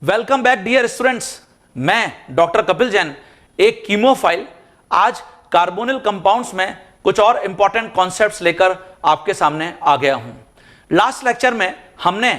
Welcome back dear students. मैं doctor Kapil Jain, एक chemophile, आज कार्बोनिल कंपाउंड्स में कुछ और इंपॉर्टेंट कॉन्सेप्ट्स लेकर आपके सामने आ गया हूं। लास्ट लेक्चर में हमने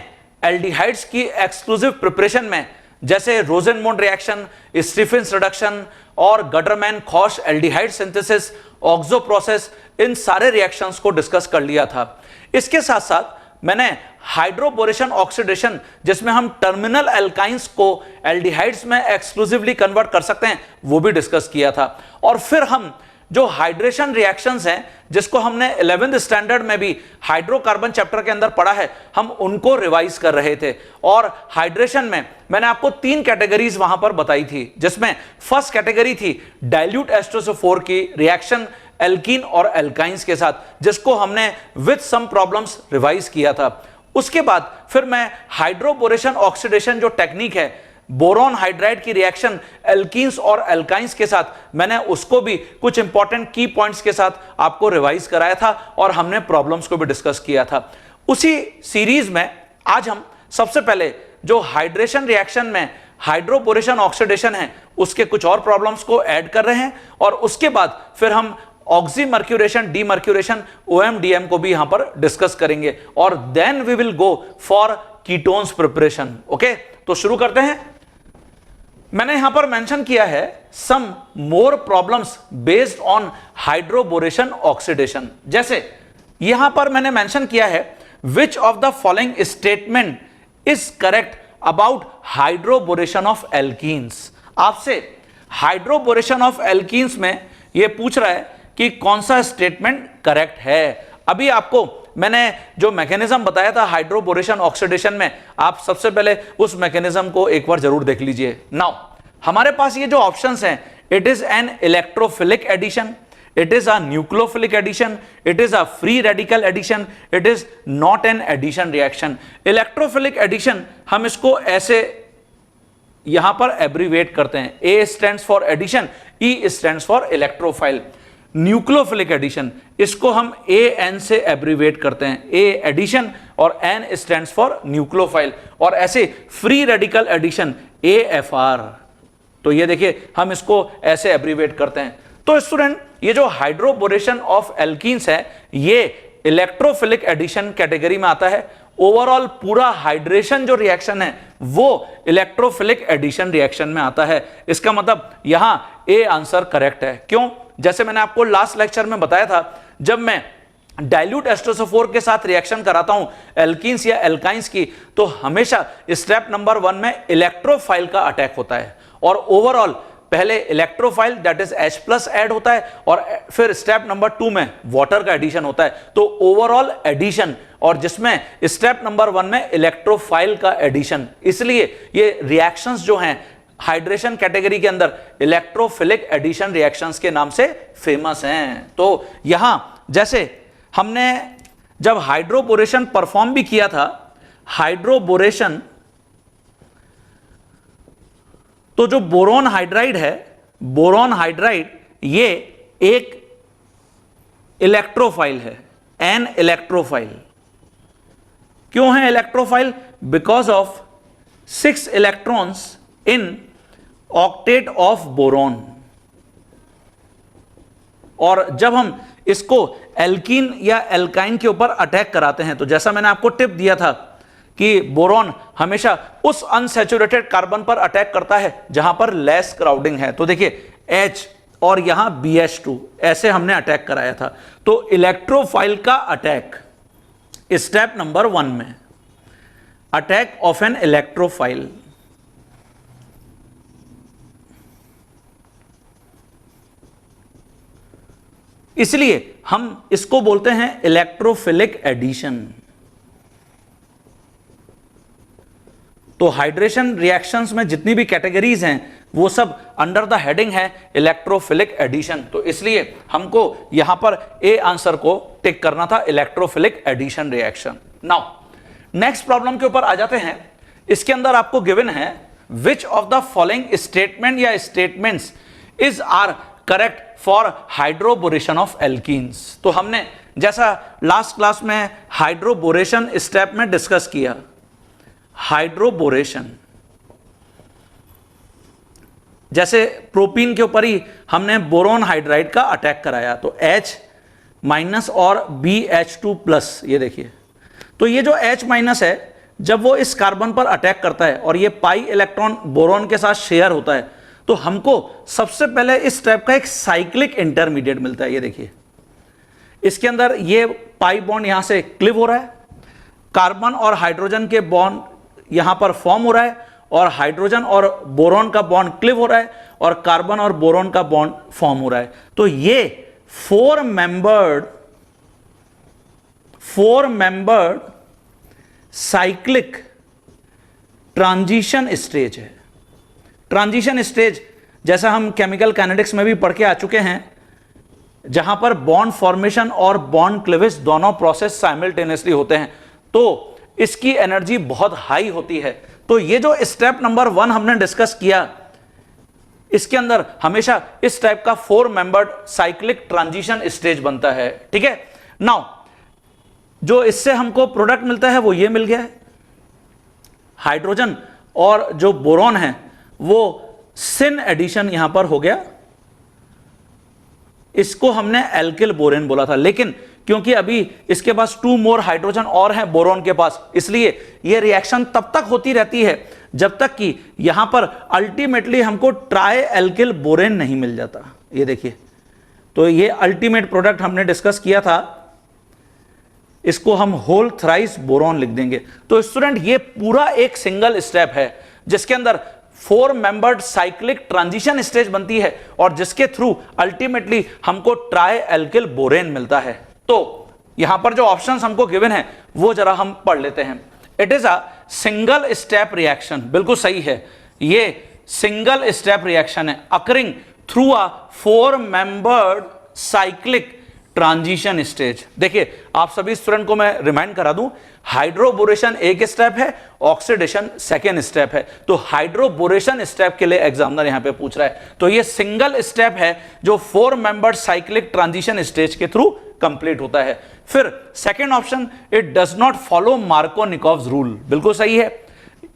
एल्डिहाइड्स की एक्सक्लूसिव प्रिपरेशन में जैसे रोजेनमोंड रिएक्शन, स्टीफेंस रिडक्शन और गटरमैन-खॉश एल्डिहाइड सिंथेसिस, ऑक्सो प्रोसेस, इन सारे रिएक्शंस को डिस्कस कर लिया था। इसके साथ साथ मैंने हाइड्रोबोरेशन ऑक्सीडेशन, जिसमें हम टर्मिनल एल्काइंस को एल्डिहाइड्स में एक्सक्लूसिवली कन्वर्ट कर सकते हैं, वो भी डिस्कस किया था। और फिर हम जो हाइड्रेशन रिएक्शंस हैं, जिसको हमने 11th स्टैंडर्ड में भी हाइड्रोकार्बन चैप्टर के अंदर पढ़ा है, हम उनको रिवाइज कर रहे थे। और हाइड्रेशन में मैंने आपको 3 कैटेगरीज वहां पर बताई थी, जिसमें फर्स्ट कैटेगरी थी डाइल्यूट H2SO4 की रिएक्शन एल्कीन और एल्काइंस के साथ, जिसको हमने विद सम प्रॉब्लम्स रिवाइज किया था। उसके बाद फिर मैं हाइड्रोबोरेशन ऑक्सीडेशन जो टेक्निक है, बोरॉन हाइड्राइड की रिएक्शन एल्कीन्स और एल्काइंस के साथ, मैंने उसको भी कुछ इंपॉर्टेंट की पॉइंट्स के साथ आपको रिवाइज कराया था और हमने प्रॉब्लम्स को भी डिस्कस किया था। उसी सीरीज में आज हम सबसे पहले जो हाइड्रेशन रिएक्शन में हाइड्रोबोरेशन ऑक्सीडेशन है, उसके कुछ और प्रॉब्लम्स को ऐड कर रहे हैं और उसके बाद फिर हम ऑक्सीमर्क्यूरेशन, डीमर्क्यूरेशन, OM-DM को भी यहां पर डिस्कस करेंगे और then we will go for ketones preparation. Okay, तो शुरू करते हैं। मैंने यहां पर मेंशन किया है some more problems based on hydroboration oxidation. जैसे यहां पर मैंने मेंशन किया है which of the following statement is correct about hydroboration of alkenes. आपसे हाइड्रोबोरेशन ऑफ एल्कीन्स में यह पूछ रहा है कि कौन सा स्टेटमेंट करेक्ट है। अभी आपको मैंने जो मैकेनिज्म बताया था हाइड्रोबोरेशन ऑक्सीडेशन में, आप सबसे पहले उस मैकेनिज्म को एक बार जरूर देख लीजिए। नाउ हमारे पास ये जो ऑप्शंस हैं, it is an electrophilic addition, it is a nucleophilic addition, it is a free radical addition, it is not an addition reaction. Electrophilic addition हम इसको ऐसे यहां पर एब्रीवेट करते हैं, A stands for addition, E stands for electrophile. Nucleophilic addition, इसको हम AN से एब्रीवेट करते हैं, ए एडिशन और N स्टैंड्स फॉर न्यूक्लियोफाइल। और ऐसे फ्री रेडिकल एडिशन AFR, तो ये देखिए हम इसको ऐसे एब्रीवेट करते हैं। तो स्टूडेंट, ये जो हाइड्रोबोरेशन ऑफ एल्कीन्स है, ये इलेक्ट्रोफिलिक एडिशन कैटेगरी में आता है। ओवरऑल पूरा हाइड्रेशन जो रिएक्शन है वो इलेक्ट्रोफिलिक एडिशन रिएक्शन में आता है। इसका मतलब यहां ए आंसर करेक्ट है। क्यों? जैसे मैंने आपको लास्ट लेक्चर में बताया था, जब मैं डाइल्यूट H2SO4 के साथ रिएक्शन कराता हूं एल्कीन्स या एल्काइंस की, तो हमेशा स्टेप नंबर 1 में इलेक्ट्रोफाइल का अटैक होता है और ओवरऑल पहले electrophile that is H+ add होता है और फिर स्टेप नंबर 2 में वाटर का एडिशन होता है। तो ओवरऑल एडिशन, और जिसमें स्टेप नंबर 1 में इलेक्ट्रोफाइल का एडिशन, इसलिए ये रिएक्शंस जो हैं हाइड्रेशन कैटेगरी के अंदर इलेक्ट्रोफिलिक एडिशन रिएक्शंस के नाम से फेमस हैं। तो यहां जैसे हमने जब हाइड्रोबोरेशन परफॉर्म भी किया था, हाइड्रोबोरेशन, तो जो बोरॉन हाइड्राइड है, बोरॉन हाइड्राइड ये एक इलेक्ट्रोफाइल है, एन इलेक्ट्रोफाइल। क्यों है electrophile? Because of 6 electrons in octet of boron. और जब हम इसको एल्कीन या एल्काइन के ऊपर अटैक कराते हैं, तो जैसा मैंने आपको टिप दिया था कि बोरॉन हमेशा उस अनसैचुरेटेड कार्बन पर अटैक करता है जहां पर लेस क्राउडिंग है। तो देखिए H और यहां BH2 ऐसे हमने अटैक कराया था। तो इलेक्ट्रोफाइल का अटैक स्टेप नंबर 1 में, अटैक ऑफ एन इलेक्ट्रोफाइल। इसलिए हम इसको बोलते हैं इलेक्ट्रोफिलिक एडिशन। तो हाइड्रेशन रिएक्शंस में जितनी भी कैटेगरीज हैं वो सब अंडर द हेडिंग है इलेक्ट्रोफिलिक एडिशन। तो इसलिए हमको यहां पर ए आंसर को टिक करना था, electrophilic addition reaction. Now next problem के ऊपर आ जाते हैं। इसके अंदर आपको गिवन है which of the following statement या statements is are correct for hydroboration of alkenes. तो हमने जैसा लास्ट क्लास में हाइड्रोबोरेशन स्टेप में डिस्कस किया, हाइड्रोबोरेशन जैसे प्रोपीन के ऊपर ही हमने बोरोन हाइड्राइड का अटैक कराया, तो H माइनस और BH2 प्लस, ये देखिए, तो ये जो H माइनस है जब वो इस कार्बन पर अटैक करता है और ये पाई इलेक्ट्रॉन बोरोन के साथ शेयर होता है, तो हमको सबसे पहले इस टाइप का एक साइक्लिक इंटरमीडिएट मिलता है। ये देखिए, इसके अंदर ये पाई बॉन्ड यहां से क्लिव हो रहा है, कार्बन और हाइड्रोजन के बॉन्ड यहां पर फॉर्म हो रहा है, और हाइड्रोजन और बोरोन का बॉन्ड क्लिव हो रहा है, और कार्बन और बोरोन का बॉन्ड फॉर्म हो रहा है। तो ये four membered cyclic transition stage है। ट्रांजिशन स्टेज जैसा हम केमिकल काइनेटिक्स में भी पढ़ के आ चुके हैं, जहां पर बॉन्ड फॉर्मेशन और बॉन्ड क्लीवेज दोनों प्रोसेस साइमल्टेनियसली होते हैं, तो इसकी एनर्जी बहुत हाई होती है। तो ये जो स्टेप नंबर 1 हमने डिस्कस किया, इसके अंदर हमेशा इस टाइप का 4 मेंबर्ड साइक्लिक ट्रांजिशन स्टेज बनता है। ठीक है, नाउ जो इससे हमको प्रोडक्ट मिलता है वो ये मिल गया है, हाइड्रोजन और जो बोरॉन है वो सिन एडिशन यहां पर हो गया, इसको हमने एल्किल बोरेन बोला था, लेकिन क्योंकि अभी इसके पास 2 मोर हाइड्रोजन और हैं बोरॉन के पास, इसलिए यह रिएक्शन तब तक होती रहती है जब तक कि यहां पर अल्टीमेटली हमको ट्राई एल्किल बोरेन नहीं मिल जाता। ये देखिए, तो ये अल्टीमेट प्रोडक्ट हमने डिस्कस किया था, इसको हम होल थ्राइस बोरॉन लिख देंगे। तो स्टूडेंट, ये पूरा एक सिंगल स्टेप है जिसके अंदर 4 मेंबर्ड साइक्लिक ट्रांजिशन स्टेज बनती है और जिसके थ्रू अल्टीमेटली हमको ट्राई एल्किल बोरेन मिलता है। तो यहां पर जो ऑप्शंस हमको गिवन है वो जरा हम पढ़ लेते हैं। It is a single step reaction, बिल्कुल सही है, ये सिंगल स्टेप रिएक्शन है occurring through a 4 membered cyclic transition stage. देखिए, आप सभी स्टूडेंट को मैं रिमाइंड करा दूं, हाइड्रोबोरेशन एक स्टेप है, ऑक्सीडेशन सेकेंड स्टेप है। तो हाइड्रोबोरेशन स्टेप के लिए एग्जामिनर यहां पे पूछ रहा है, तो ये सिंगल स्टेप है जो 4 मेंबर्ड साइक्लिक ट्रांजिशन स्टेज के थ्रू कंप्लीट होता है। फिर second option, it does not follow Markovnikov's rule, बिल्कुल सही है,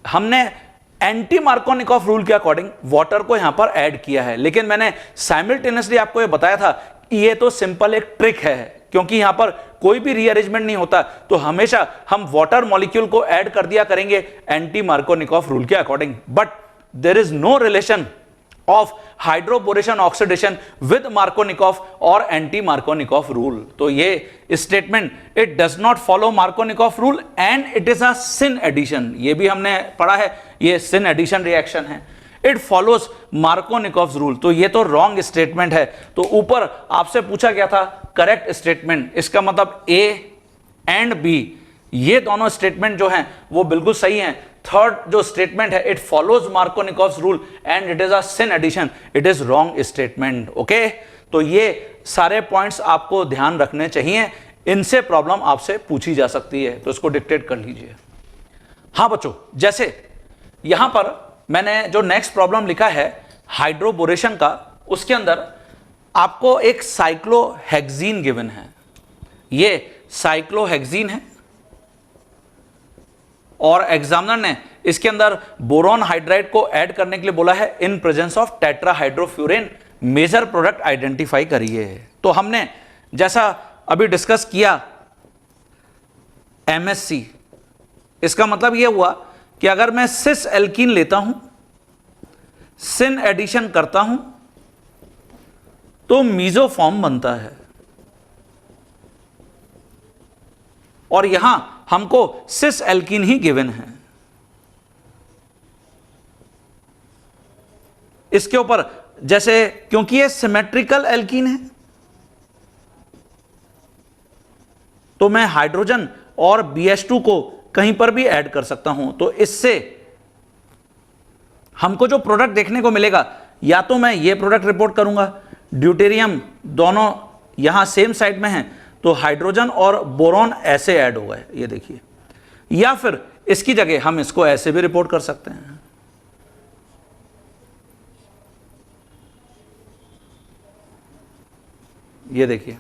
हमने एंटी मार्कोनिकॉव रूल के अकॉर्डिंग वाटर को यहां पर ऐड किया है, लेकिन मैंने साइमल्टेनियसली आपको यह बताया था ये तो सिंपल एक ट्रिक है, क्योंकि यहां पर कोई भी रीअरेंजमेंट नहीं होता, तो हमेशा हम वाटर मॉलिक्यूल को ऐड कर दिया करेंगे एंटी मार्कोनिकॉव रूल के according. But there is no relation of hydroboration oxidation with Markovnikov और एंटी मार्कोनिकॉव रूल। तो ये statement, it does not follow Markovnikov rule and it is a syn addition, ये भी हमने पढ़ा है, ये सिन एडिशन रिएक्शन है। इट फॉलोज मार्कोनिकॉव्स रूल, तो ये तो रॉन्ग स्टेटमेंट है। तो ऊपर आपसे पूछा गया था करेक्ट स्टेटमेंट, इसका मतलब ए एंड बी ये दोनों स्टेटमेंट जो हैं वो बिल्कुल सही हैं। थर्ड जो स्टेटमेंट है, it follows Markovnikov's rule and it is a syn addition, it is wrong statement. Okay, तो ये सारे पॉइंट्स आपको ध्यान रखने चाहिए, इनसे प्रॉब्लम आपसे पूछी जा सकती है, तो इसको डिक्टेट कर लीजिए। हाँ बच्चों, जैसे यहां पर मैंने जो नेक्स्ट प्रॉब्लम लिखा है हाइड्रोबोरेशन का, उसके अंदर आपको एक साइक्लोहेक्सीन गिवन है, ये साइक्लोहेक्सीन है और एग्जामिनर ने इसके अंदर बोरॉन हाइड्राइड को ऐड करने के लिए बोला है in presence of tetrahydrofuran, major product identify करिए। तो हमने जैसा अभी डिस्कस किया MSC, इसका मतलब यह हुआ कि अगर मैं सिस एल्कीन लेता हूं, सिन एडिशन करता हूं, तो मीजोफॉर्म बनता है, और यहां हमको सिस एल्कीन ही गिवन है। इसके ऊपर जैसे, क्योंकि ये सिमेट्रिकल एल्कीन है, तो मैं हाइड्रोजन और BH2 को कहीं पर भी ऐड कर सकता हूं, तो इससे हमको जो प्रोडक्ट देखने को मिलेगा, या तो मैं ये प्रोडक्ट रिपोर्ट करूंगा, ड्यूटेरियम दोनों यहां सेम साइड में हैं, तो हाइड्रोजन और बोरॉन ऐसे ऐड हो गए, ये देखिए, या फिर इसकी जगह हम इसको ऐसे भी रिपोर्ट कर सकते हैं। ये देखिए,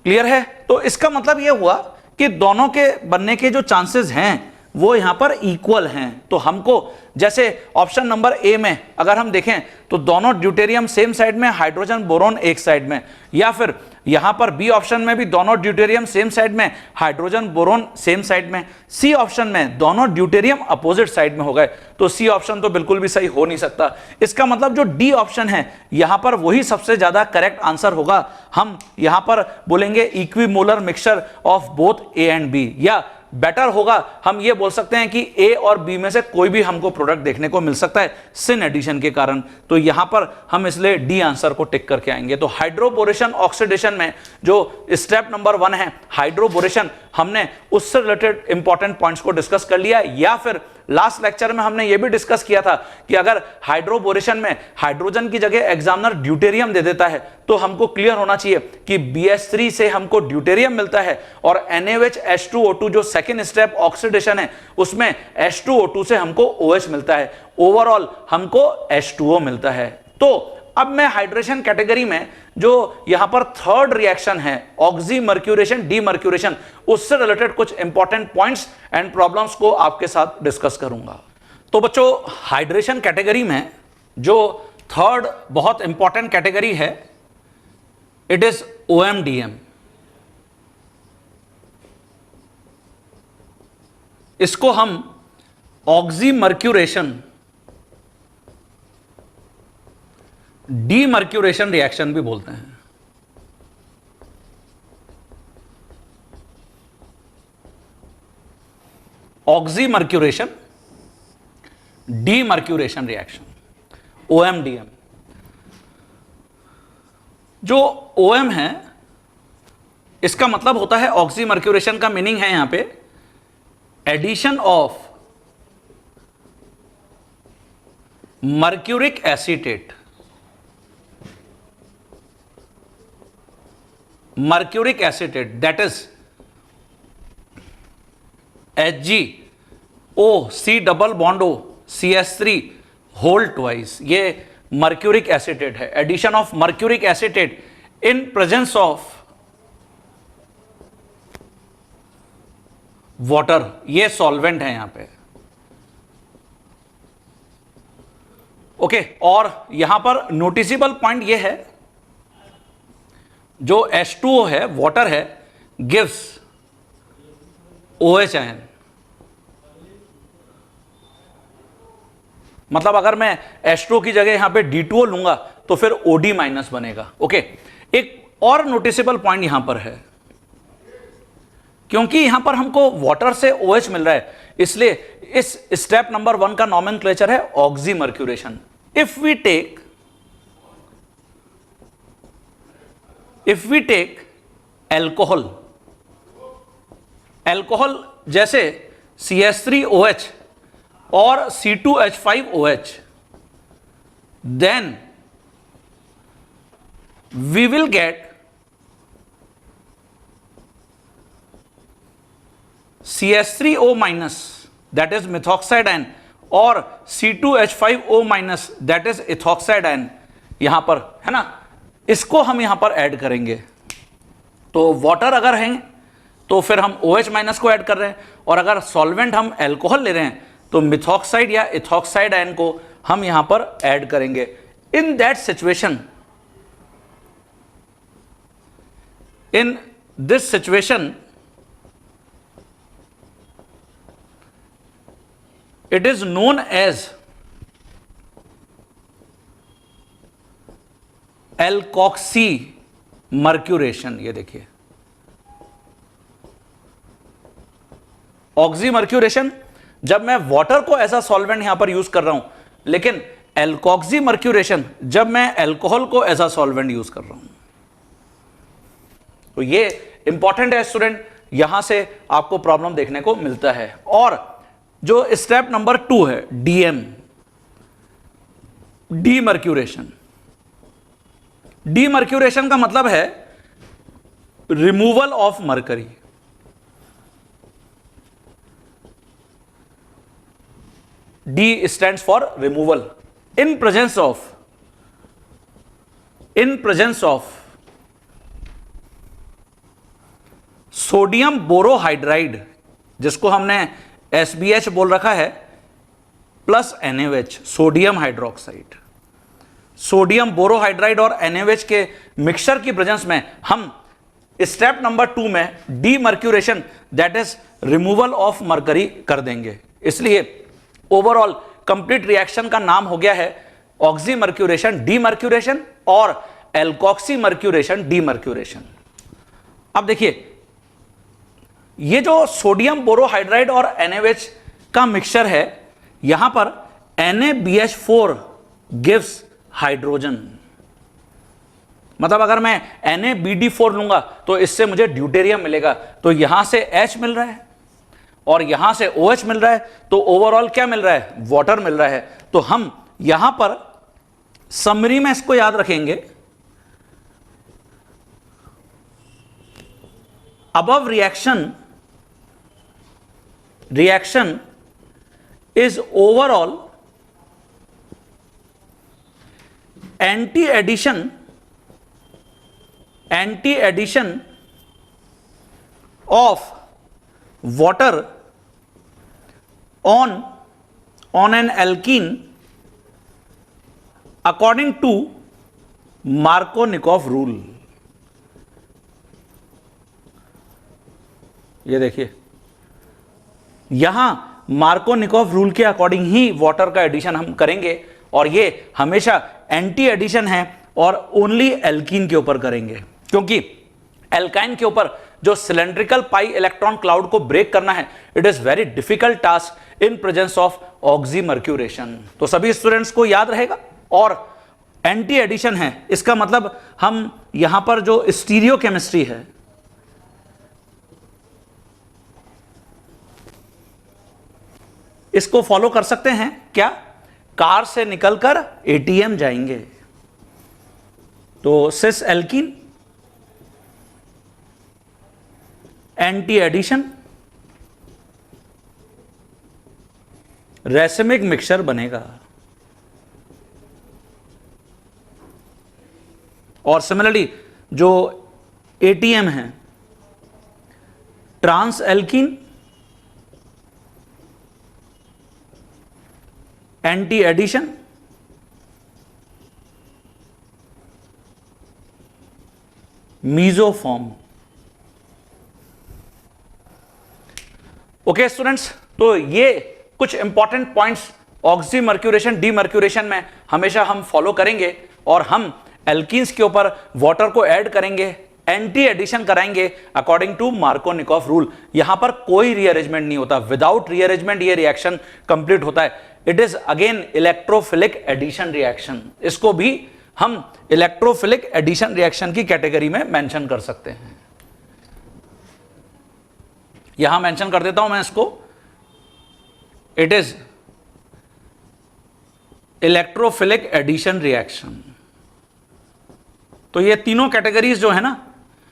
क्लियर है? तो इसका मतलब यह हुआ कि दोनों के बनने के जो चांसेस हैं वो यहां पर इक्वल हैं। तो हमको जैसे ऑप्शन नंबर ए में अगर हम देखें तो दोनों ड्यूटेरियम सेम साइड में, हाइड्रोजन बोरोन एक साइड में, या फिर यहां पर बी ऑप्शन में भी दोनों ड्यूटेरियम सेम साइड में, हाइड्रोजन बोरोन सेम साइड में, सी ऑप्शन में दोनों ड्यूटेरियम अपोजिट साइड में हो गए, तो सी ऑप्शन तो बिल्कुल भी सही हो नहीं सकता। इसका मतलब जो डी ऑप्शन है यहां पर वही सबसे ज्यादा करेक्ट आंसर होगा। हम यहां पर बोलेंगे equimolar mixture of both A and B, या बेटर होगा हम ये बोल सकते हैं कि ए और बी में से कोई भी हमको प्रोडक्ट देखने को मिल सकता है सिन एडिशन के कारण। तो यहां पर हम इसलिए डी आंसर को टिक करके आएंगे। तो हाइड्रोबोरेशन ऑक्सीडेशन में जो स्टेप नंबर 1 है हाइड्रोबोरेशन, हमने उससे रिलेटेड इंपॉर्टेंट पॉइंट्स को डिस्कस कर लिया। या फिर लास्ट लेक्चर में हमने यह भी डिस्कस किया था कि अगर हाइड्रोबोरेशन में हाइड्रोजन की जगह एग्जामिनर ड्यूटेरियम दे देता है तो हमको क्लियर होना चाहिए कि BH3 से हमको ड्यूटेरियम मिलता है और NaOH, जो सेकेंड स्टेप ऑक्सीडेशन है उसमें H2O2 से हमको OH मिलता है, ओवरऑल हमको H2O मिलता है। तो अब मैं हाइड्रेशन कैटेगरी में जो यहां पर थर्ड रिएक्शन है ऑक्सीमर्क्यूरेशन डीमर्क्यूरेशन, उससे रिलेटेड कुछ इंपॉर्टेंट पॉइंट्स एंड प्रॉब्लम्स को आपके साथ डिस्कस करूंगा। तो बच्चों हाइड्रेशन कैटेगरी में जो थर्ड बहुत इंपॉर्टेंट कैटेगरी है इट इज OMDM। इसको हम ऑक्सीमर्क्यूरेशन डीमर्क्यूरेशन रिएक्शन भी बोलते हैं। Oxymercuration demercuration reaction OMDM। जो OM है इसका मतलब होता है, ऑक्सीमर्क्यूरेशन का मीनिंग है यहां पे addition of mercuric acetate, mercuric acetate that is HgO C double bond O CH3 whole twice, ये मर्क्यूरिक एसीटेट है। Addition of mercuric acetate in presence of water, ये सॉल्वेंट है यहां पे। ओके, और यहां पर नोटिसेबल पॉइंट ये है जो H2O है वाटर है गिव्स OH आयन। मतलब अगर मैं H2O की जगह यहां पे D2O लूंगा तो फिर OD माइनस बनेगा। ओके, एक और नोटिसेबल पॉइंट यहां पर है, क्योंकि यहां पर हमको वाटर से OH मिल रहा है इसलिए इस स्टेप नंबर 1 का नॉमेनक्लेचर है oxymercuration. If we take alcohol, alcohol जैसे CH3OH और C2H5OH, then we will get CH3O minus that is methoxide ion और C2H5O minus that is ethoxide ion यहां पर है ना, इसको हम यहां पर ऐड करेंगे। तो वाटर अगर है तो फिर हम OH माइनस को ऐड कर रहे हैं, और अगर सॉल्वेंट हम एल्कोहल ले रहे हैं तो मिथॉक्साइड या इथॉक्साइड आयन को हम यहां पर ऐड करेंगे। In that situation, in this situation it is known as alkoxy mercuration. ये देखिए ऑक्सीमर्क्यूरेशन, जब मैं वाटर को ऐसा सॉल्वेंट यहां पर यूज कर रहा हूं, लेकिन एल्कोक्सी मर्क्यूरेशन जब मैं अल्कोहल को ऐसा सॉल्वेंट यूज कर रहा हूं। तो ये इंपॉर्टेंट है स्टूडेंट, यहां से आपको प्रॉब्लम देखने को मिलता है। और जो स्टेप नंबर 2 है DM, डीमर्क्यूरेशन। डीमर्क्यूरेशन का मतलब है removal of mercury. D stands for removal in presence of sodium borohydride, जिसको हमने SBH बोल रखा है plus NaOH, sodium hydroxide. Sodium borohydride और NaOH के मिक्सचर की प्रेजेंस में हम स्टेप नंबर 2 में demercuration that is removal of mercury कर देंगे। इसलिए ओवरऑल कंप्लीट रिएक्शन का नाम हो गया है ऑक्सीमर्क्यूरेशन डीमर्क्यूरेशन और एल्कोक्सीमर्क्यूरेशन डीमर्क्यूरेशन। अब देखिए ये जो सोडियम बोरोहाइड्राइड और NaOH का मिक्सचर है, यहां पर NaBH4 गिव्स हाइड्रोजन। मतलब अगर मैं NaBD4 लूंगा तो इससे मुझे ड्यूटेरियम मिलेगा, तो यहां से H मिल रहा है और यहां से OH मिल रहा है, तो ओवरऑल क्या मिल रहा है? वाटर मिल रहा है। तो हम यहां पर समरी में इसको याद रखेंगे, above reaction is overall anti-addition of water on an alkene according to Markovnikov rule। ये देखिए यहां मार्कोनिकोव रूल के अकॉर्डिंग ही वाटर का एडिशन हम करेंगे, और ये हमेशा एंटी एडिशन है और ओनली एल्कीन के ऊपर करेंगे, क्योंकि एल्काइन के ऊपर जो सिलेंड्रिकल पाई इलेक्ट्रॉन क्लाउड को ब्रेक करना है, it is very difficult task in presence of oxymercuration. तो सभी स्टूडेंट्स को याद रहेगा। और एंटी एडिशन है, इसका मतलब हम यहां पर जो स्टीरियो केमिस्ट्री है, इसको फॉलो कर सकते हैं क्या? कार से निकलकर ATM जाएंगे, तो cis alkene anti addition racemic mixture बनेगा। और सिमिलरली जो ATM है, trans alkene anti addition meso form. Okay students, तो ये कुछ इंपॉर्टेंट पॉइंट्स ऑक्सीमर्क्यूरेशन डीमर्क्यूरेशन में हमेशा हम फॉलो करेंगे, और हम एल्कीन्स के ऊपर वाटर को ऐड करेंगे, एंटी एडिशन कराएंगे अकॉर्डिंग टू मार्कोनिकोव रूल। यहां पर कोई रीअरेंजमेंट नहीं होता, विदाउट रीअरेंजमेंट ये रिएक्शन कंप्लीट होता है। It is again electrophilic addition reaction. इसको भी हम इलेक्ट्रोफिलिक एडिशन रिएक्शन की कैटेगरी में मेंशन कर सकते हैं। यहां मेंशन कर देता हूं मैं इसको, it is electrophilic addition reaction. तो ये तीनों कैटेगरीज जो है ना,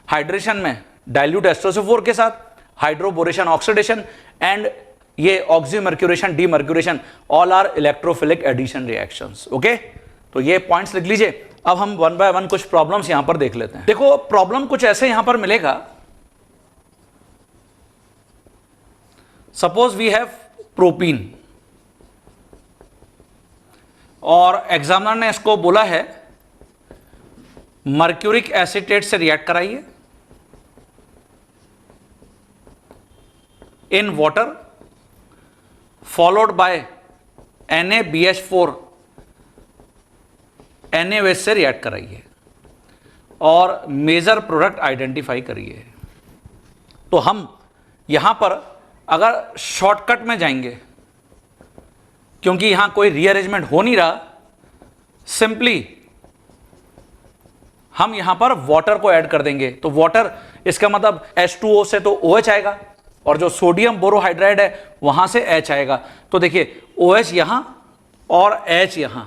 हाइड्रेशन में डाइल्यूट H2SO4 के साथ, हाइड्रोबोरेशन ऑक्सीडेशन एंड ये oxymercuration demercuration, all are electrophilic addition reactions. Okay, तो ये पॉइंट्स लिख लीजिए। अब हम वन बाय वन कुछ प्रॉब्लम्स यहां पर देख लेते हैं। देखो प्रॉब्लम कुछ ऐसे यहां पर मिलेगा, सपोज वी हैव प्रोपीन, और एग्जामिनर ने इसको बोला है मर्क्यूरिक एसीटेट से रिएक्ट कराइए in water followed by NaBH4 NaOH से रिएक्ट कराइए और मेजर प्रोडक्ट आइडेंटिफाई करिए। तो हम यहां पर अगर शॉर्टकट में जाएंगे, क्योंकि यहां कोई रीअरेंजमेंट हो नहीं रहा, सिंपली हम यहां पर वाटर को ऐड कर देंगे। तो वाटर, इसका मतलब H2O से तो OH आएगा, और जो सोडियम बोरोहाइड्राइड है वहां से H आएगा। तो देखिए OH यहां और H यहां,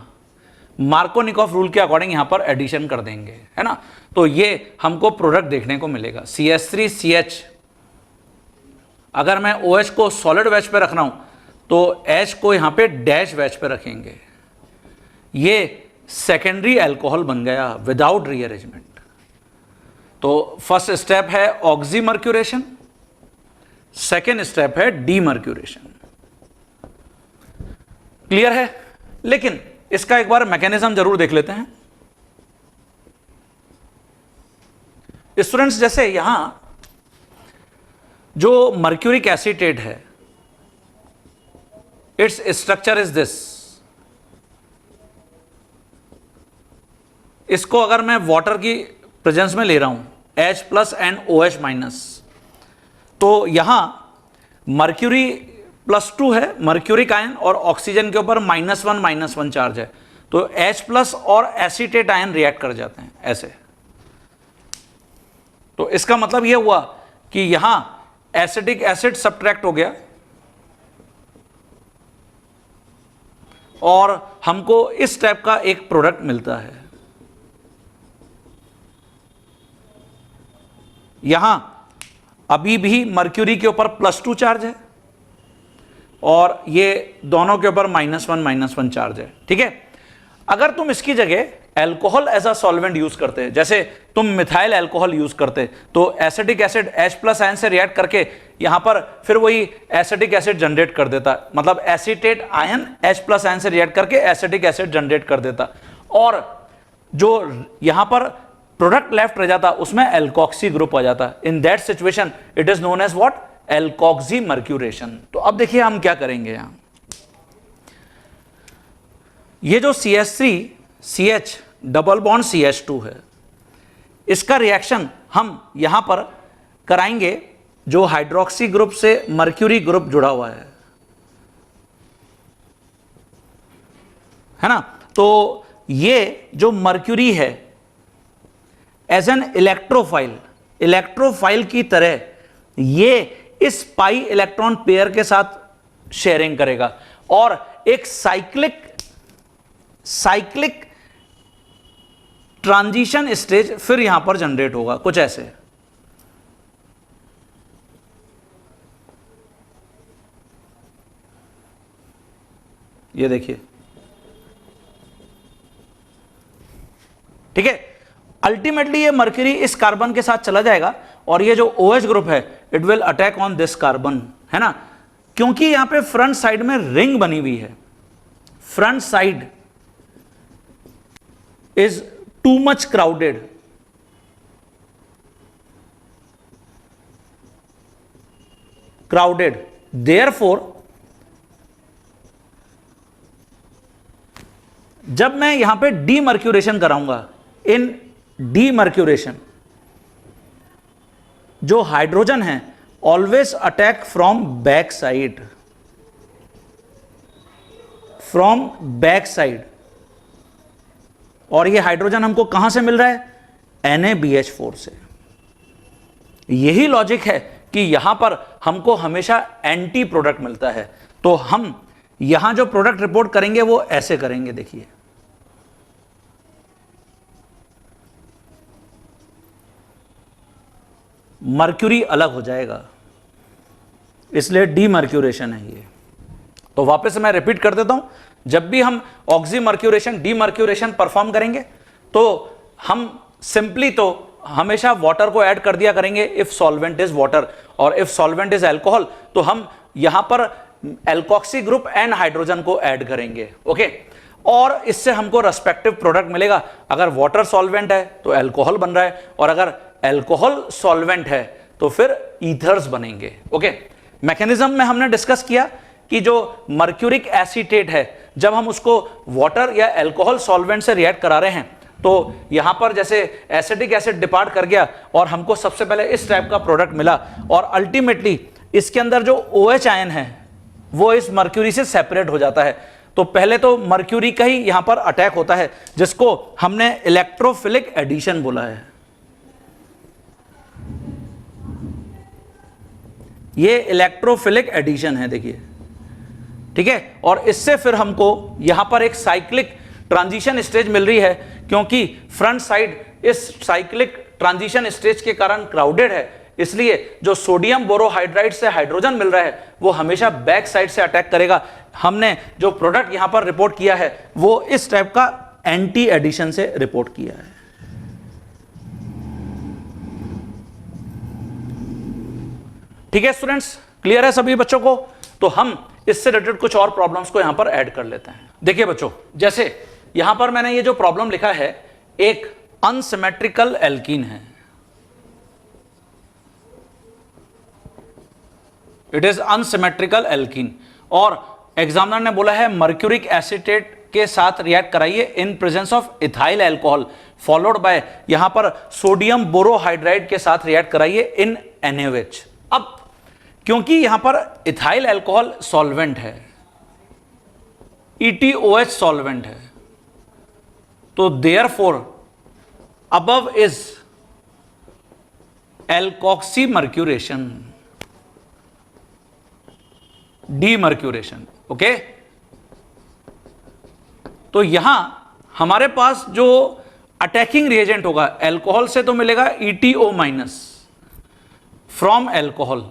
मार्कोनिकोव रूल के अकॉर्डिंग यहां पर एडिशन कर देंगे, है ना। तो ये हमको प्रोडक्ट देखने को मिलेगा CH3CH। अगर मैं OH को सॉलिड वेज पे रख रहा हूं तो H को यहां पे डैश वेज पे रखेंगे। ये सेकेंडरी अल्कोहल बन गया विदाउट रीअरेंजमेंट। तो फर्स्ट स्टेप है ऑक्सीमर्क्यूरेशन, सेकेंड स्टेप है डीमर्क्यूरेशन। क्लियर है? लेकिन इसका एक बार मैकेनिज्म जरूर देख लेते हैं स्टूडेंट्स। जैसे यहां जो मर्क्यूरिक एसीटेट है, इट्स स्ट्रक्चर इज दिस। इसको अगर मैं वाटर की प्रेजेंस में ले रहा हूं H plus and OH minus, तो यहां मर्क्यूरी +2 है, मर्क्यूरिक आयन, और ऑक्सीजन के ऊपर -1 चार्ज है, तो H प्लस और एसीटेट आयन रिएक्ट कर जाते हैं ऐसे। तो इसका मतलब यह हुआ कि यहां एसिटिक एसिड सब्ट्रैक्ट हो गया और हमको इस टाइप का एक प्रोडक्ट मिलता है। यहां अभी भी मर्क्यूरी के ऊपर +2 चार्ज है और ये दोनों के ऊपर -1 चार्ज है, ठीक है। अगर तुम इसकी जगह alcohol as a solvent use करते, जैसे तुम मिथाइल एल्कोहल यूज करते, तो acetic acid H plus ion से रिएक्ट करके यहां पर फिर वही एसिटिक एसिड जनरेट कर देता, मतलब acetate ion H plus ion से रिएक्ट करके एसिटिक एसिड जनरेट कर देता, और जो यहां पर प्रोडक्ट लेफ्ट रह जाता उसमें एल्कोक्सी ग्रुप आ जाता। In that situation it is known as what? Alkoxy mercuration. तो अब देखिए हम क्या करेंगे। यहां ये जो CH3CH डबल बॉन्ड CH2 है, इसका रिएक्शन हम यहां पर कराएंगे जो हाइड्रोक्सी ग्रुप से मर्क्यूरी ग्रुप जुड़ा हुआ है ना। तो ये जो मर्क्यूरी है एज एन इलेक्ट्रोफाइल की तरह ये इस पाई इलेक्ट्रॉन पेयर के साथ शेयरिंग करेगा और एक साइक्लिक ट्रांजिशन स्टेज फिर यहां पर जनरेट होगा कुछ ऐसे। ये देखिए, ठीक है। अल्टीमेटली ये मर्क्यूरी इस कार्बन के साथ चला जाएगा और ये जो OH ग्रुप है it will attack on this carbon, है ना, क्योंकि यहां पे फ्रंट साइड में रिंग बनी हुई है। Front side is too much crowded therefore जब मैं यहां पे डीमर्क्यूरेशन कराऊंगा, इन डीमर्क्यूरेशन जो हाइड्रोजन है always attack from back side, और ये हाइड्रोजन हमको कहां से मिल रहा है? NaBH4 से। यही लॉजिक है कि यहां पर हमको हमेशा एंटी प्रोडक्ट मिलता है। तो हम यहां जो प्रोडक्ट रिपोर्ट करेंगे वो ऐसे करेंगे, देखिए मर्क्यूरी अलग हो जाएगा, इसलिए डीमर्क्यूरेशन है ये। तो वापस से मैं रिपीट कर देता हूं, जब भी हम ऑक्सीमर्क्यूरेशन डीमर्क्यूरेशन परफॉर्म करेंगे तो हम सिंपली तो हमेशा वाटर को ऐड कर दिया करेंगे इफ सॉल्वेंट इज वाटर, और इफ सॉल्वेंट इज अल्कोहल तो हम यहां पर एल्कोक्सी ग्रुप एंड हाइड्रोजन को ऐड करेंगे, ओके। और इससे हमको रेस्पेक्टिव प्रोडक्ट मिलेगा। अगर वाटर सॉल्वेंट है तो अल्कोहल बन रहा है, और अगर अल्कोहल सॉल्वेंट है तो फिर ईथर्स बनेंगे, ओके। मैकेनिज्म में हमने डिस्कस किया कि जो मर्क्यूरिक एसीटेट है जब हम उसको वाटर या अल्कोहल सॉल्वेंट से रिएक्ट करा रहे हैं तो यहां पर जैसे एसिटिक एसिड डिपार्ट कर गया और हमको सबसे पहले इस टाइप का प्रोडक्ट मिला, और अल्टीमेटली इसके अंदर जो OH आयन है वो इस मर्क्यूरी से सेपरेट हो जाता है। तो पहले तो मर्क्यूरी का ही यहां पर अटैक होता है जिसको हमने इलेक्ट्रोफिलिक एडिशन बोला है। ये इलेक्ट्रोफिलिक एडिशन है, देखिए, ठीक है। और इससे फिर हमको यहां पर एक साइक्लिक ट्रांजिशन स्टेज मिल रही है, क्योंकि फ्रंट साइड इस साइक्लिक ट्रांजिशन स्टेज के कारण क्राउडेड है, इसलिए जो सोडियम बोरोहाइड्राइड से हाइड्रोजन मिल रहा है वो हमेशा बैक साइड से अटैक करेगा। हमने जो प्रोडक्ट यहां पर रिपोर्ट किया है वो इस टाइप का एंटी एडिशन से रिपोर्ट किया है। ठीक है स्टूडेंट्स, क्लियर है सभी बच्चों को? तो हम इससे रिलेटेड कुछ और प्रॉब्लम्स को यहां पर ऐड कर लेते हैं। देखिए बच्चों, जैसे यहां पर मैंने ये जो प्रॉब्लम लिखा है, एक अनसिमेट्रिकल एल्कीन है, इट इज अनसिमेट्रिकल एल्कीन, और एग्जामिनर ने बोला है मर्क्यूरिक एसिटेट के साथ रिएक्ट कराइए इन presence of ethyl alcohol followed by यहां पर सोडियम बोरोहाइड्राइड के साथ रिएक्ट कराइए इन NaOH। अब क्योंकि यहां पर इथाइल अल्कोहल सॉल्वेंट है, ETOH सॉल्वेंट है, तो therefore above is alkoxy mercuration, demercuration. Okay, तो यहां हमारे पास जो अटैकिंग रिएजेंट होगा अल्कोहल से तो मिलेगा ETO minus from alcohol,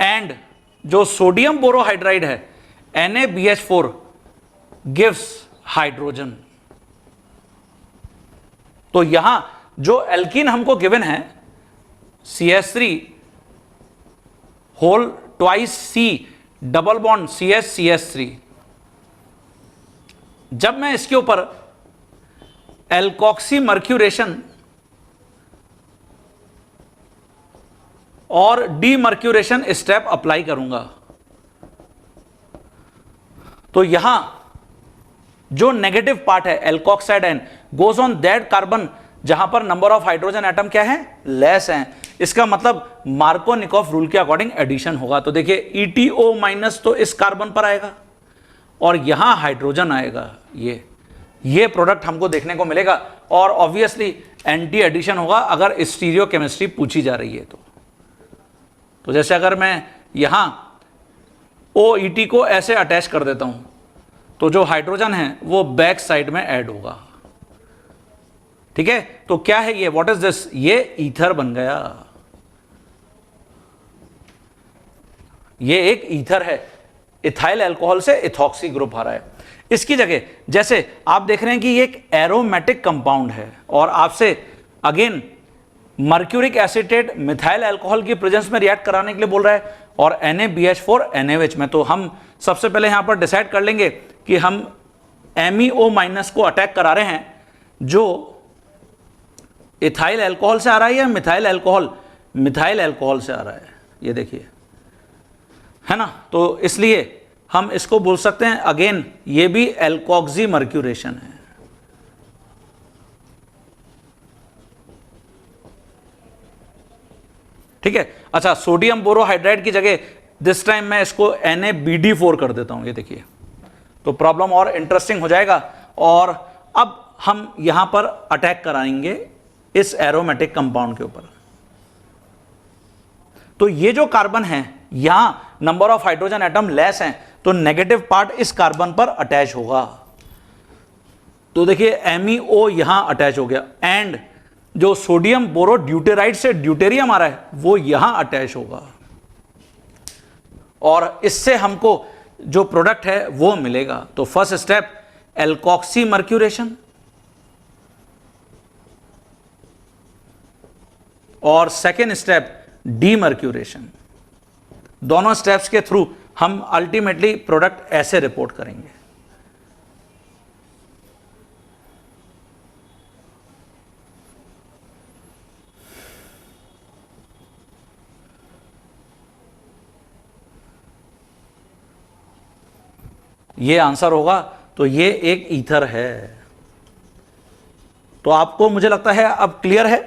and जो सोडियम बोरोहाइड्राइड है NaBH4 गिव्स हाइड्रोजन। तो यहां जो एल्कीन हमको गिवन है CH3 whole twice C double bond CH3, जब मैं इसके ऊपर एल्कोक्सी मर्क्यूरेशन और डीमर्क्यूरेशन स्टेप अप्लाई करूंगा, तो यहां जो नेगेटिव पार्ट है alkoxide N goes on that carbon जहां पर नंबर ऑफ हाइड्रोजन एटम क्या है, लेस है। इसका मतलब मार्कोनिकॉफ रूल के अकॉर्डिंग एडिशन होगा। तो देखिए ETO माइनस तो इस कार्बन पर आएगा और यहां हाइड्रोजन आएगा, ये प्रोडक्ट हमको देखने को मिलेगा, और ऑब्वियसली एंटी एडिशन होगा अगर स्टीरियो केमिस्ट्री पूछी जा रही है तो जैसे अगर मैं यहां OET को ऐसे अटैच कर देता हूं तो जो हाइड्रोजन है वो बैक साइड में ऐड होगा। ठीक है, तो क्या है ये, व्हाट इज दिस, ये ईथर बन गया, ये एक ईथर है, इथाइल अल्कोहल से इथॉक्सी ग्रुप आ रहा है। इसकी जगह जैसे आप देख रहे हैं कि ये एक एरोमेटिक कंपाउंड है और आपसे again mercuric acetate methyl alcohol की प्रेजेंस में रिएक्ट कराने के लिए बोल रहा है और NaBH4 NaOH में। तो हम सबसे पहले यहां पर डिसाइड कर लेंगे कि हम MEO माइनस को अटैक करा रहे हैं जो इथाइल अल्कोहल से आ रहा है या मिथाइल अल्कोहल से आ रहा है, ये देखिए, है ना। तो इसलिए हम इसको बोल सकते हैं अगेन ये भी एल्कोक्सी मर्क्यूरेशन है। ठीक है, अच्छा, सोडियम बोरोहाइड्राइड की जगह दिस टाइम मैं इसको NaBD4 कर देता हूं, ये देखिए, तो प्रॉब्लम और इंटरेस्टिंग हो जाएगा। और अब हम यहां पर अटैक कराएंगे इस एरोमेटिक कंपाउंड के ऊपर। तो ये जो कार्बन है यहां number of hydrogen atom less हैं, तो नेगेटिव पार्ट इस कार्बन पर अटैच होगा। तो देखिए MEO यहां अटैच हो गया, एंड जो सोडियम बोरो ड्यूटेराइड से ड्यूटेरियम आ रहा है वो यहां अटैच होगा, और इससे हमको जो प्रोडक्ट है वो मिलेगा। तो फर्स्ट स्टेप एल्कोक्सी मर्क्यूरेशन, और सेकेंड स्टेप डीमर्क्यूरेशन। दोनों स्टेप्स के थ्रू हम अल्टीमेटली प्रोडक्ट ऐसे रिपोर्ट करेंगे। ये आंसर होगा, तो ये एक ईथर है। तो आपको मुझे लगता है अब क्लियर है,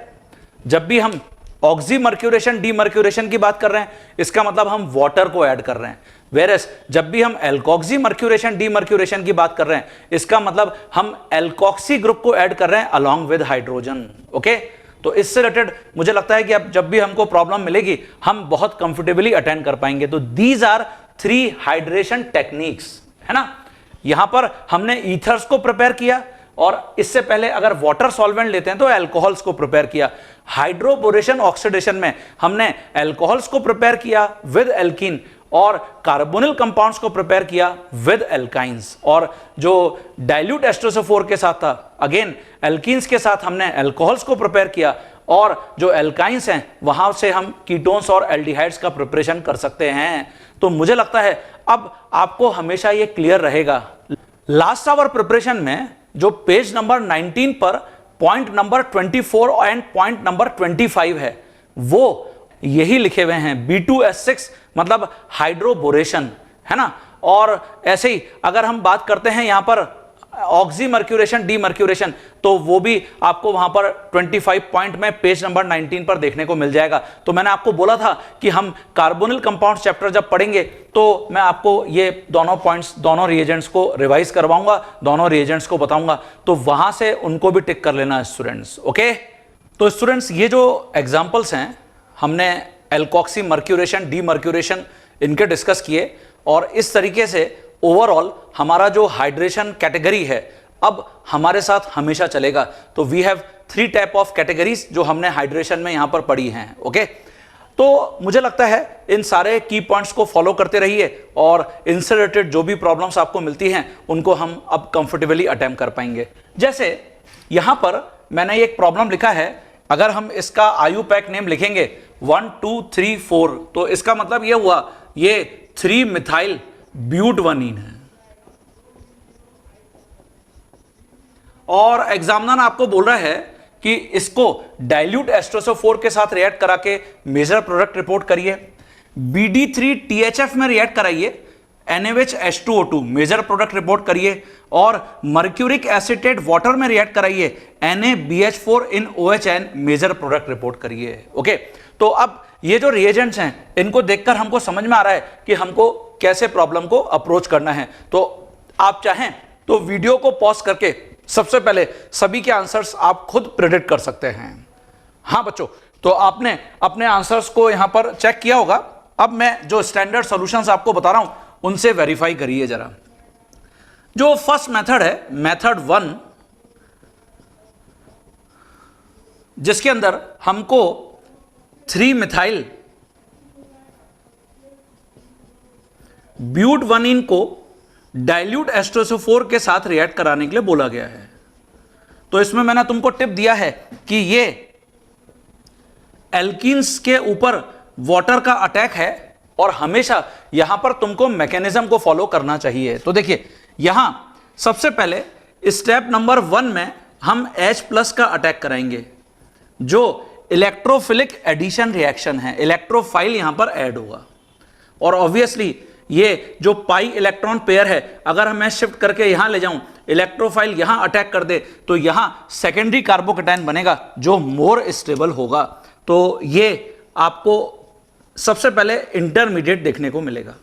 जब भी हम ऑक्सी मर्क्यूरेशन डीमर्क्यूरेशन की बात कर रहे हैं इसका मतलब हम वाटर को ऐड कर रहे हैं, वेरएस जब भी हम एल्कोक्सी मर्क्यूरेशन डीमर्क्यूरेशन की बात कर रहे हैं इसका मतलब हम एल्कोक्सी ग्रुप को ऐड कर रहे हैं अलोंग विद हाइड्रोजन। ओके, तो इससे रिलेटेड मुझे लगता है कि अब जब भी हमको प्रॉब्लम मिलेगी हम बहुत कंफर्टेबली अटेंड कर पाएंगे। तो दीज आर 3 हाइड्रेशन टेक्निक्स, है ना। यहां पर हमने ईथर्स को प्रिपेयर किया, और इससे पहले अगर वाटर सॉल्वेंट लेते हैं तो अल्कोहल्स को प्रिपेयर किया। हाइड्रोबोरेशन ऑक्सीडेशन में हमने अल्कोहल्स को प्रिपेयर किया विद एल्कीन, और कार्बोनिल कंपाउंड्स को प्रिपेयर किया विद एल्काइंस, और जो डाइल्यूट H2SO4 के साथ था अगेन एल्कीन्स के साथ हमने अल्कोहल्स को प्रिपेयर किया, और जो एल्काइंस हैं वहां से हम कीटोन्स और एल्डिहाइड्स का प्रिपरेशन कर सकते हैं। तो मुझे लगता है अब आपको हमेशा ये क्लियर रहेगा। लास्ट आवर प्रिपरेशन में जो पेज नंबर 19 पर point number 24 and point number 25 है वो यही लिखे हुए हैं, B2S6 मतलब हाइड्रोबोरेशन, है ना। और ऐसे ही अगर हम बात करते हैं यहां पर ऑक्सीमर्क्यूरेशन, डीमर्क्यूरेशन, तो वो भी आपको वहां पर 25 पॉइंट में पेज नंबर 19 पर देखने को मिल जाएगा। तो मैंने आपको बोला था कि हम कार्बोनिल कंपाउंड चैप्टर जब पढ़ेंगे तो मैं आपको ये दोनों पॉइंट्स, दोनों रिएजेंट्स को रिवाइज करवाऊंगा, दोनों रिएजेंट्स को बताऊंगा, तो वहां से उनको भी टिक कर लेना स्टूडेंट्स। ओके, तो स्टूडेंट्स ये जो एग्जाम्पल्स हैं हमने एल्कोक्सी मर्क्यूरेशन, डीमर्क्यूरेशन इनके डिस्कस किए, और इस तरीके से ओवरऑल हमारा जो हाइड्रेशन कैटेगरी है अब हमारे साथ हमेशा चलेगा। तो we have 3 type of categories जो हमने हाइड्रेशन में यहां पर पढ़ी हैं। ओके, तो मुझे लगता है इन सारे की पॉइंट्स को फॉलो करते रहिए और इनसे रिलेटेड जो भी प्रॉब्लम्स आपको मिलती हैं उनको हम अब कंफर्टेबली अटेम्प्ट कर पाएंगे। जैसे यहां पर मैंने एक प्रॉब्लम लिखा है, अगर हम इसका IUPAC नेम लिखेंगे 1 2 3 4, तो इसका मतलब यह हुआ ये 3 मिथाइल ब्यूटवनीन है। और एग्जामिनर आपको बोल रहा है कि इसको डाइल्यूट एस्ट्रोसोफोर के साथ रिएक्ट करा के मेजर प्रोडक्ट रिपोर्ट करिए, BD3THF में रिएक्ट कराइए, NaHH2O2 मेजर प्रोडक्ट रिपोर्ट करिए, और मर्क्यूरिक एसिटेट वाटर में रिएक्ट कराइए, NaBH4 इन OHN मेजर प्रोडक्ट रिपोर्ट करिए। ओके, तो अब ये जो रिएजेंट्स हैं इनको देखकर हमको समझ में आ रहा है कि हमको कैसे प्रॉब्लम को अप्रोच करना है। तो आप चाहें तो वीडियो को पॉज करके सबसे पहले सभी के आंसर्स आप खुद प्रेडिक्ट कर सकते हैं। हाँ बच्चों, तो आपने अपने आंसर्स को यहां पर चेक किया होगा। अब मैं जो स्टैंडर्ड सॉल्यूशंस आपको बता रहा हूं उनसे वेरीफाई करिए जरा। जो फर्स्ट मेथड है, मेथड 1, जिसके अंदर हमको 3 मिथाइल ब्यूटवनीन को डाइल्यूट एस्ट्रोसोफोर के साथ रिएक्ट कराने के लिए बोला गया है। तो इसमें मैंने तुमको टिप दिया है कि ये एल्कीन्स के ऊपर वाटर का अटैक है और हमेशा यहां पर तुमको मैकेनिज्म को फॉलो करना चाहिए। तो देखिए यहां सबसे पहले स्टेप नंबर 1 में हम H+ का अटैक कराएंगे, जो इलेक्ट्रोफिलिक एडिशन रिएक्शन है, इलेक्ट्रोफाइल यहां पर ऐड होगा। और ऑब्वियसली ये जो पाई इलेक्ट्रॉन पेयर है, अगर मैं शिफ्ट करके यहां ले जाऊं, इलेक्ट्रोफाइल यहां अटैक कर दे, तो यहां सेकेंडरी कार्बोकेटायन बनेगा जो मोर स्टेबल होगा। तो ये आपको सबसे पहले इंटरमीडिएट देखने को मिलेगा।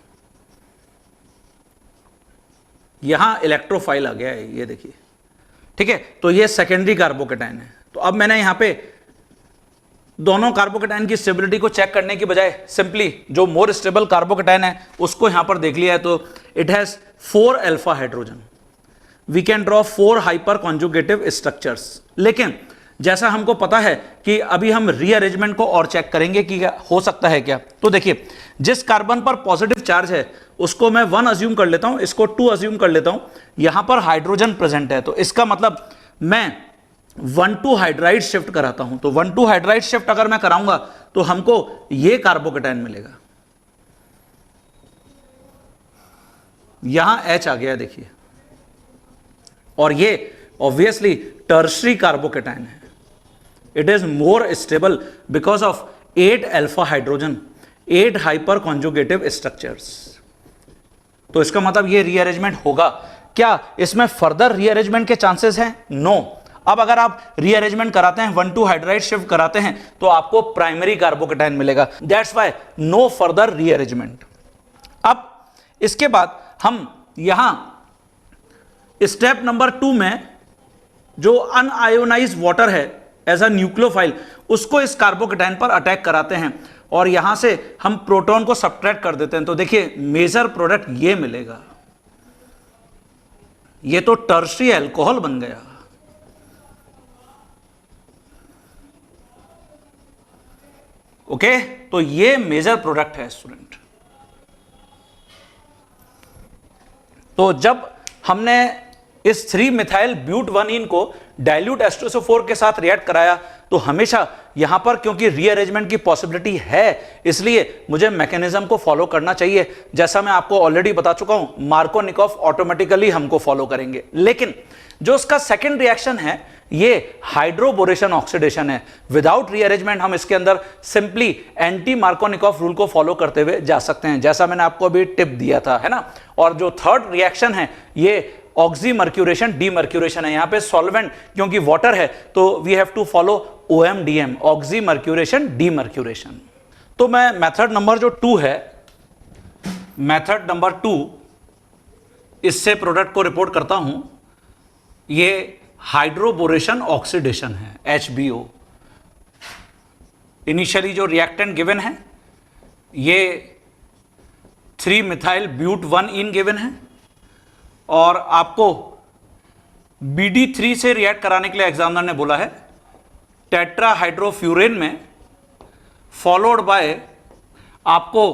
यहां इलेक्ट्रोफाइल आ गया है, ये देखिए, ठीक है। तो ये सेकेंडरी कार्बोकेटायन है। तो अब मैंने यहां पे दोनों कार्बोकेटायन की स्टेबिलिटी को चेक करने की बजाय सिंपली जो मोर स्टेबल कार्बोकेटायन है उसको यहां पर देख लिया है। तो it has 4 alpha hydrogen, we can draw 4 hyperconjugative structures. लेकिन जैसा हमको पता है कि अभी हम रीअरेंजमेंट को और चेक करेंगे कि हो सकता है क्या। तो देखिए जिस कार्बन पर पॉजिटिव चार्ज है उसको मैं 1 अज्यूम कर लेता हूं, इसको 2 अज्यूम कर लेता हूं, यहां पर हाइड्रोजन प्रेजेंट है, तो इसका मतलब मैं 1,2 हाइड्राइड शिफ्ट कराता हूं। तो 1,2 हाइड्राइड शिफ्ट अगर मैं कराऊंगा तो हमको यह कार्बोकेटायन मिलेगा। यहां H आ गया देखिए, और ये ऑब्वियसली टर्शरी कार्बोकेटायन है। It is more stable because of 8 alpha hydrogen, 8 hyper conjugative structures. तो इसका मतलब ये रीअरेंजमेंट होगा क्या? इसमें फर्दर रीअरेंजमेंट के चांसेस हैं? नो। अब अगर आप रीअरेंजमेंट कराते हैं, 1,2 हाइड्राइड शिफ्ट कराते हैं, तो आपको प्राइमरी कार्बोकेटायन मिलेगा। That's why no further rearrangement. अब इसके बाद हम यहां स्टेप नंबर 2 में जो अनआयोनाइज्ड वाटर है एज अ न्यूक्लियोफाइल, उसको इस कार्बोकेटायन पर अटैक कराते हैं और यहां से हम प्रोटॉन को सब्ट्रैक्ट कर देते हैं। तो देखिए मेजर प्रोडक्ट ये मिलेगा, ये तो टर्शरी अल्कोहल बन गया। ओके, तो ये मेजर प्रोडक्ट है स्टूडेंट। तो जब हमने इस 3 मिथाइल ब्यूटवनीन को डाइल्यूट एस्ट्रोसोफोर के साथ रिएक्ट कराया तो हमेशा यहां पर क्योंकि रीअरेंजमेंट की पॉसिबिलिटी है, इसलिए मुझे मैकेनिज्म को फॉलो करना चाहिए। जैसा मैं आपको ऑलरेडी बता चुका हूं, मार्कोनिकॉफ ऑटोमेटिकली हमको फॉलो करेंगे। लेकिन जो उसका सेकंड रिएक्शन है, ये हाइड्रोबोरेशन ऑक्सीडेशन है। विदाउट रीअरेंजमेंट हम इसके अंदर सिंपली एंटी मार्कोनिकॉफ रूल को फॉलो करते हुए जा सकते हैं, जैसा मैंने आपको अभी टिप दिया था, है ना। और जो थर्ड रिएक्शन है, ये ऑक्सीमर्क्यूरेशन डीमर्क्यूरेशन है। यहां पे सॉल्वेंट क्योंकि वाटर है, तो we have to follow OMDM, oxymercuration demercuration. तो मैं मेथड नंबर जो 2 है, मेथड नंबर 2, इससे प्रोडक्ट को रिपोर्ट करता हूं। ये हाइड्रोबोरेशन ऑक्सीडेशन है, HBO। इनिशियली जो रिएक्टेंट गिवन है, ये 3-मिथाइल ब्यूट 1 गिवन है, और आपको BD3 से रिएक्ट कराने के लिए एग्जामिनर ने बोला है टेट्राहाइड्रोफ्यूरेन में, फॉलोड बाय आपको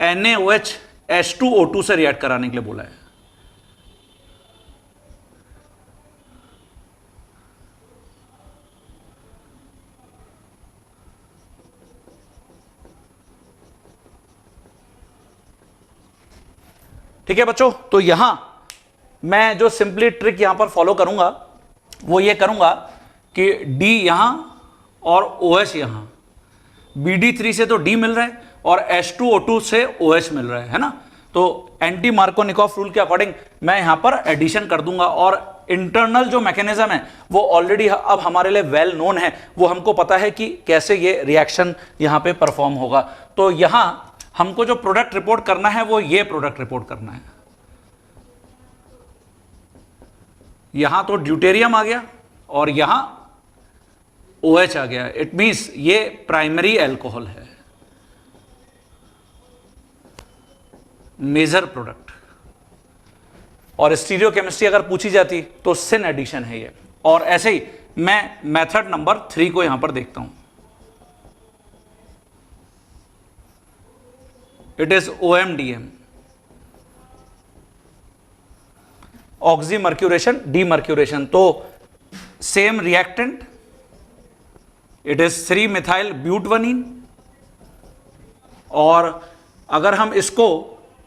NaOH H2O2 से रिएक्ट कराने के लिए बोला है। ठीक है बच्चों, तो यहां मैं जो सिंपली ट्रिक यहां पर फॉलो करूंगा वो ये करूंगा कि D यहां और OH यहां, BD3 से तो D मिल रहा है और H2O2 से OH मिल रहा है ना। तो एंटी मार्कोनिकॉफ रूल के अकॉर्डिंग मैं यहां पर एडिशन कर दूंगा, और इंटरनल जो मैकेनिज्म है वो ऑलरेडी अब हमारे लिए वेल नोन है, वो हमको पता है कि कैसे ये रिएक्शन यहां पे परफॉर्म होगा। तो यहां हमको जो प्रोडक्ट रिपोर्ट करना है वो ये प्रोडक्ट रिपोर्ट करना है। यहां तो ड्यूटेरियम आ गया और यहां OH आ गया। इट मींस ये प्राइमरी अल्कोहल है, मेजर प्रोडक्ट। और स्टीरियोकेमिस्ट्री अगर पूछी जाती तो सिन एडिशन है ये। और ऐसे ही मैं मेथड नंबर 3 को यहां पर देखता हूं। It is OMDM, oxymercuration demercuration. तो same reactant, it is three methyl but 1, और अगर हम इसको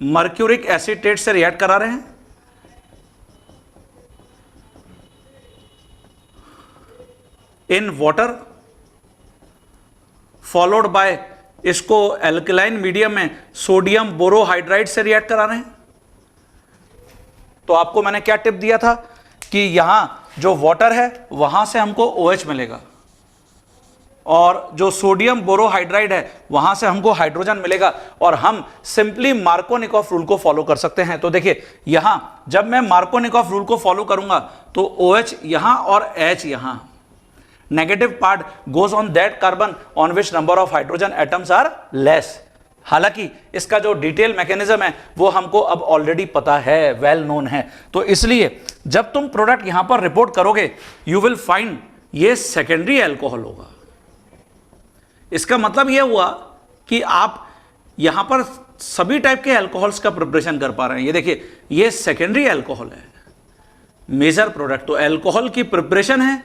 मर्क्यूरिक एसीटेट से रिएक्ट करा रहे हैं, इन वाटर, फॉलोड बाय इसको एल्कलाइन मीडियम में सोडियम बोरोहाइड्राइड से रिएक्ट करा रहे हैं, तो आपको मैंने क्या टिप दिया था कि यहां जो वाटर है वहां से हमको OH मिलेगा, और जो सोडियम बोरोहाइड्राइड है वहां से हमको हाइड्रोजन मिलेगा, और हम सिंपली मार्कोनिकॉफ रूल को फॉलो कर सकते हैं। तो देखिए यहां जब मैं मार्कोनिकॉफ रूल को फॉलो करूंगा तो OH यहां और H यहां, negative part goes on that carbon on which number of hydrogen atoms are less. हालांकि इसका जो डिटेल मैकेनिज्म है वो हमको अब ऑलरेडी पता है, वेल नोन है। तो इसलिए जब तुम प्रोडक्ट यहां पर रिपोर्ट करोगे, यू विल फाइंड ये सेकेंडरी अल्कोहल होगा। इसका मतलब यह हुआ कि आप यहां पर सभी टाइप के अल्कोहल्स का प्रिपरेशन कर पा रहे हैं। ये देखिए, ये सेकेंडरी अल्कोहल है, मेजर प्रोडक्ट। तो अल्कोहल की प्रिपरेशन है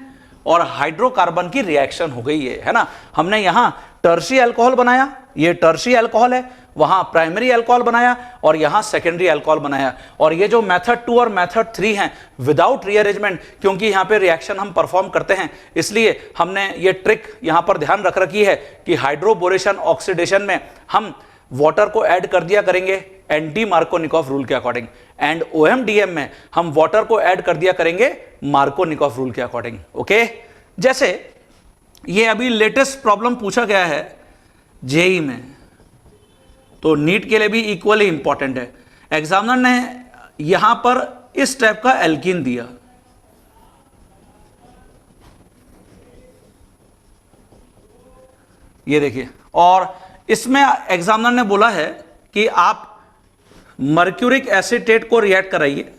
और हाइड्रोकार्बन की रिएक्शन हो गई है ना। हमने यहां टर्शी अल्कोहल बनाया, ये टर्शी अल्कोहल है, वहां प्राइमरी अल्कोहल बनाया और यहां सेकेंडरी अल्कोहल बनाया। और ये जो मेथड 2 और मेथड 3 हैं विदाउट रीअरेंजमेंट, क्योंकि यहां पे रिएक्शन हम परफॉर्म करते हैं, इसलिए हमने ये ट्रिक यहां पर ध्यान रख रखी है कि हाइड्रोबोरेशन ऑक्सीडेशन में हम वाटर को ऐड कर दिया करेंगे एंटी मार्कोनिकॉफ रूल के अकॉर्डिंग, एंड OMDM में हम वाटर को ऐड कर दिया करेंगे मार्कोनिकॉफ रूल के अकॉर्डिंग। ओके, जैसे ये अभी लेटेस्ट प्रॉब्लम पूछा गया है JEE में, तो नीट के लिए भी इक्वली इंपॉर्टेंट है। एग्जामिनर ने यहां पर इस टाइप का एल्कीन दिया, ये देखिए, और इसमें एग्जामिनर ने बोला है कि आप मर्क्यूरिक एसीटेट को रिएक्ट कराइए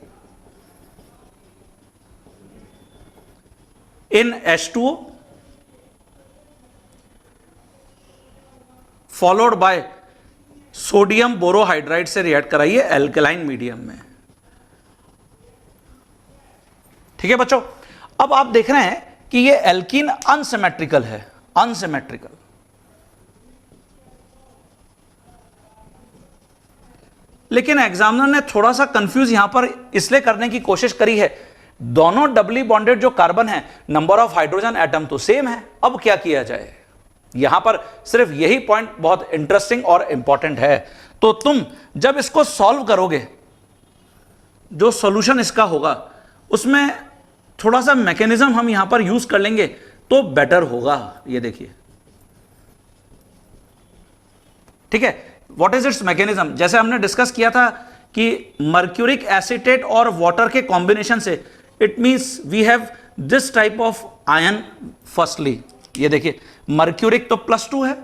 इन H2O followed by sodium borohydride से रिएक्ट कराइए एल्कलाइन मीडियम में। ठीक है बच्चों, अब आप देख रहे हैं कि ये एल्कीन अनसिमेट्रिकल है। अनसिमेट्रिकल। लेकिन एग्जामिनर ने थोड़ा सा कंफ्यूज यहां पर इसलिए करने की कोशिश करी है, दोनों डबली बॉन्डेड जो कार्बन है, नंबर ऑफ हाइड्रोजन एटम तो सेम है, अब क्या किया जाए। यहां पर सिर्फ यही पॉइंट बहुत इंटरेस्टिंग और इंपॉर्टेंट है। तो तुम जब इसको सॉल्व करोगे, जो सॉल्यूशन इसका होगा उसमें थोड़ा सा मैकेनिज्म हम यहां पर यूज कर लेंगे तो बेटर होगा। ये देखिए, ठीक है, व्हाट इज इट्स मैकेनिज्म। जैसे हमने डिस्कस किया था कि मर्क्यूरिक एसीटेट और वाटर के कॉम्बिनेशन से it means we have this type of ion. Firstly ये देखिए, मर्क्यूरिक तो +2 है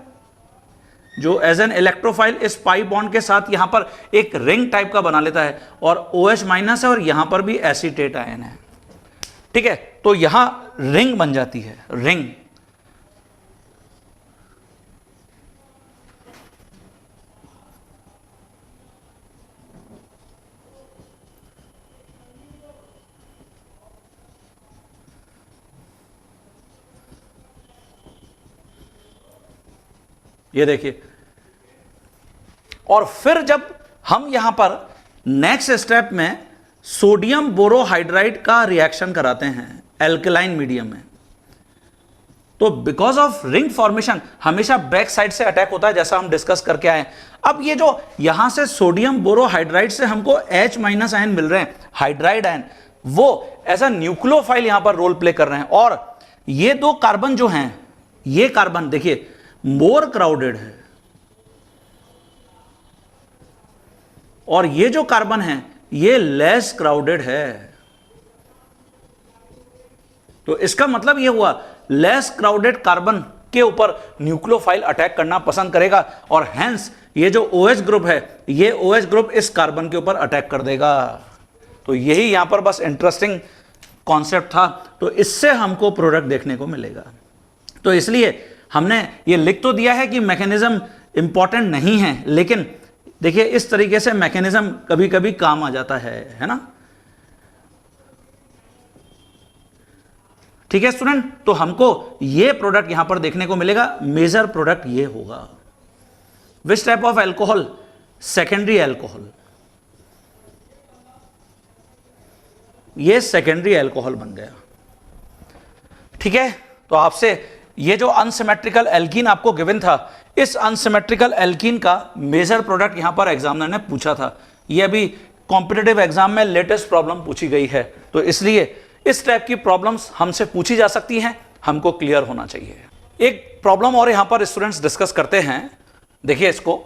जो एज एन इलेक्ट्रोफाइल इस पाई बॉन्ड के साथ यहां पर एक रिंग टाइप का बना लेता है, और OH- है और यहां पर भी एसीटेट आयन है, ठीक है। तो यहां रिंग बन जाती है, रिंग। ये देखिए, और फिर जब हम यहां पर नेक्स्ट स्टेप में सोडियम बोरोहाइड्राइड का रिएक्शन कराते हैं एल्कलाइन मीडियम में, तो बिकॉज ऑफ रिंग फॉर्मेशन हमेशा बैक साइड से अटैक होता है, जैसा हम डिस्कस करके आए। अब ये जो यहां से सोडियम बोरोहाइड्राइड से हमको H- आयन मिल रहे हैं, हाइड्राइड आयन, वो एज अ न्यूक्लियोफाइल यहां पर रोल प्ले कर रहे हैं। और ये दो कार्बन जो हैं, ये कार्बन देखिए मोर क्राउडेड है, और ये जो कार्बन है ये लेस क्राउडेड है। तो इसका मतलब ये हुआ लेस क्राउडेड कार्बन के ऊपर न्यूक्लियोफाइल अटैक करना पसंद करेगा, और हेंस ये जो OH ग्रुप है, ये OH ग्रुप इस कार्बन के ऊपर अटैक कर देगा। तो यही यहां पर बस इंटरेस्टिंग कॉन्सेप्ट था। तो इससे हमको प्रोडक्ट देखने को मिलेगा। तो इसलिए हमने ये लिख तो दिया है कि मैकेनिज्म इंपॉर्टेंट नहीं है, लेकिन देखिए इस तरीके से मैकेनिज्म कभी कभी काम आ जाता है ना। ठीक है स्टूडेंट, तो हमको ये प्रोडक्ट यहां पर देखने को मिलेगा। मेजर प्रोडक्ट ये होगा। Which type of alcohol? Secondary alcohol. ये सेकेंडरी एल्कोहल बन गया, ठीक है। तो आपसे ये जो अनसिमेट्रिकल एल्कीन आपको गिवन था, इस अनसिमेट्रिकल एल्कीन का मेजर प्रोडक्ट यहां पर एग्जामिनर ने पूछा था। ये अभी कॉम्पिटिटिव एग्जाम में लेटेस्ट प्रॉब्लम पूछी गई है, तो इसलिए इस टाइप की प्रॉब्लम्स हमसे पूछी जा सकती हैं, हमको क्लियर होना चाहिए। एक प्रॉब्लम और यहां पर स्टूडेंट्स डिस्कस करते हैं। देखिए इसको,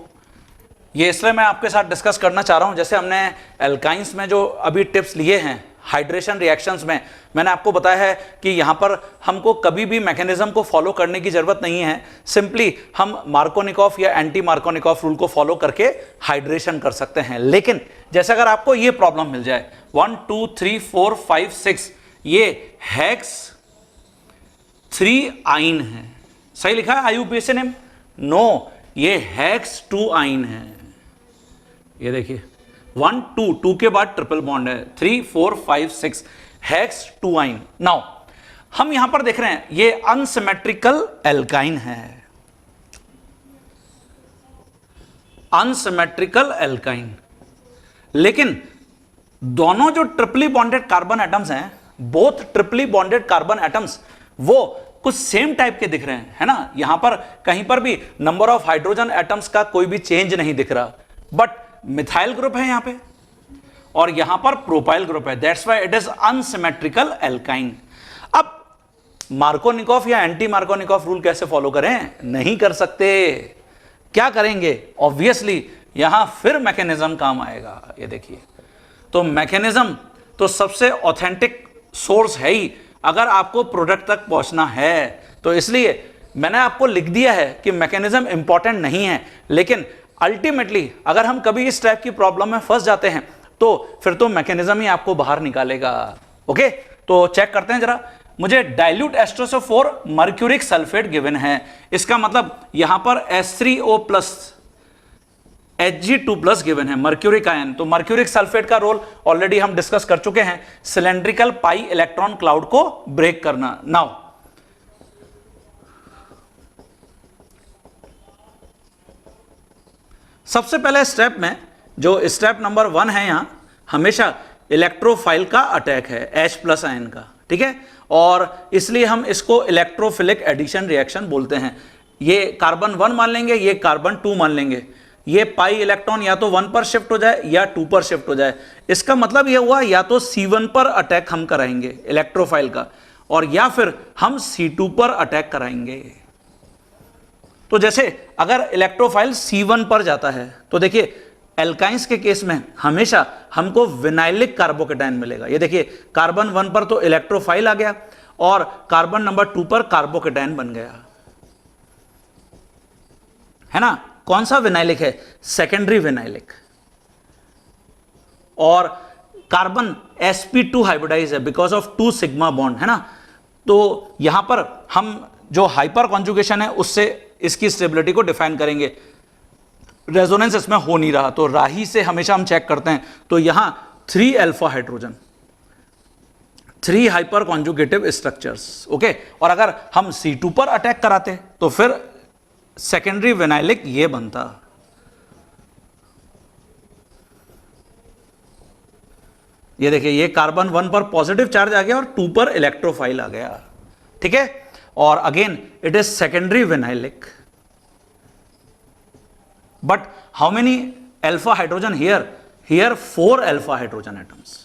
ये इसलिए मैं आपके साथ डिस्कस करना चाह रहा हूं, जैसे हमने एल्काइंस में जो अभी टिप्स लिए हैं हाइड्रेशन रिएक्शंस में, मैंने आपको बताया है कि यहां पर हमको कभी भी मैकेनिज्म को फॉलो करने की जरूरत नहीं है। सिंपली हम मार्कोनिकॉफ या एंटी मार्कोनिकॉफ रूल को फॉलो करके हाइड्रेशन कर सकते हैं। लेकिन जैसे अगर आपको ये प्रॉब्लम मिल जाए 1 2 3 4 5 6, ये हेक्स 3 आइन है, सही लिखा है IUPAC? नो, ये हेक्स 2 आइन है। ये देखिए 1 2 2 के बाद ट्रिपल बॉन्ड है, 3 4 5 6 हेक्स 2 आइन। नाउ हम यहां पर देख रहे हैं ये अनसिमेट्रिकल एल्काइन है, अनसिमेट्रिकल एल्काइन। लेकिन दोनों जो ट्रिपली बॉन्डेड कार्बन एटम्स हैं, बोथ ट्रिपली बॉन्डेड कार्बन एटम्स, वो कुछ सेम टाइप के दिख रहे हैं, है ना। यहां पर कहीं पर भी नंबर ऑफ हाइड्रोजन एटम्स का कोई भी चेंज नहीं दिख रहा, बट मिथाइल ग्रुप है यहां पे और यहां पर प्रोपाइल ग्रुप है, that's why it is unsymmetrical alkyne. अब मार्कोनिकॉफ या एंटी मार्कोनिकॉफ रूल कैसे फॉलो करें? नहीं कर सकते। क्या करेंगे? ऑब्वियसली यहां फिर मैकेनिज्म काम आएगा। ये देखिए, तो मैकेनिज्म तो सबसे ऑथेंटिक सोर्स है ही अगर आपको प्रोडक्ट तक पहुंचना है। तो इसलिए मैंने आपको लिख दिया है कि मैकेनिज्म इंपॉर्टेंट नहीं है, लेकिन अल्टीमेटली अगर हम कभी इस टाइप की प्रॉब्लम में फंस जाते हैं तो फिर तो मैकेनिज्म ही आपको बाहर निकालेगा। ओके, तो चेक करते हैं जरा। मुझे dilute H2SO4 mercuric sulphate given है, इसका मतलब यहां पर H3O प्लस Hg2+ गिवन है, मर्क्यूरिक आयन। तो मर्क्यूरिक सल्फेट का रोल ऑलरेडी हम डिस्कस कर चुके हैं, सिलेंड्रिकल पाई इलेक्ट्रॉन क्लाउड को ब्रेक करना। नाउ सबसे पहले स्टेप में जो स्टेप नंबर 1 है, यहां हमेशा इलेक्ट्रोफाइल का अटैक है H+ आयन का, ठीक है, और इसलिए हम इसको इलेक्ट्रोफिलिक एडिशन रिएक्शन बोलते हैं। ये कार्बन 1 मान लेंगे, ये कार्बन 2 मान लेंगे, ये पाई इलेक्ट्रॉन या तो 1 पर शिफ्ट हो जाए या 2 पर शिफ्ट हो जाए। इसका मतलब यह हुआ या तो C1 पर अटैक हम कराएंगे इलेक्ट्रोफाइल का, और या फिर हम C2 पर अटैक कराएंगे। तो जैसे अगर इलेक्ट्रोफाइल C1 पर जाता है तो देखिए एल्काइंस के केस में हमेशा हमको विनाइलिक कार्बोकेटाइन मिलेगा। ये देखिए कार्बन 1 पर तो इलेक्ट्रोफाइल आ गया और कार्बन नंबर 2 पर कार्बोकेटाइन बन गया, है ना। कौन सा विनाइलिक है? Secondary vinylic. और कार्बन sp2 हाइब्रिडाइज है बिकॉज ऑफ 2 सिग्मा बॉन्ड, है ना। तो यहां पर हम जो हाइपर कॉन्जुगेशन है उससे इसकी स्टेबिलिटी को डिफाइन करेंगे। रेजोनेंस इसमें हो नहीं रहा तो राही से हमेशा हम चेक करते हैं। तो यहां 3 alpha hydrogen, 3 hyper conjugative structures, okay. और अगर हम C2 पर अटैक कराते तो फिर सेकेंडरी विनाइलिक ये बनता। ये देखिए ये कार्बन 1 पर पॉजिटिव चार्ज आ गया और 2 पर इलेक्ट्रोफाइल आ गया, ठीक है। और again it is secondary vinylic, but how many alpha hydrogen here? Here 4 alpha hydrogen atoms,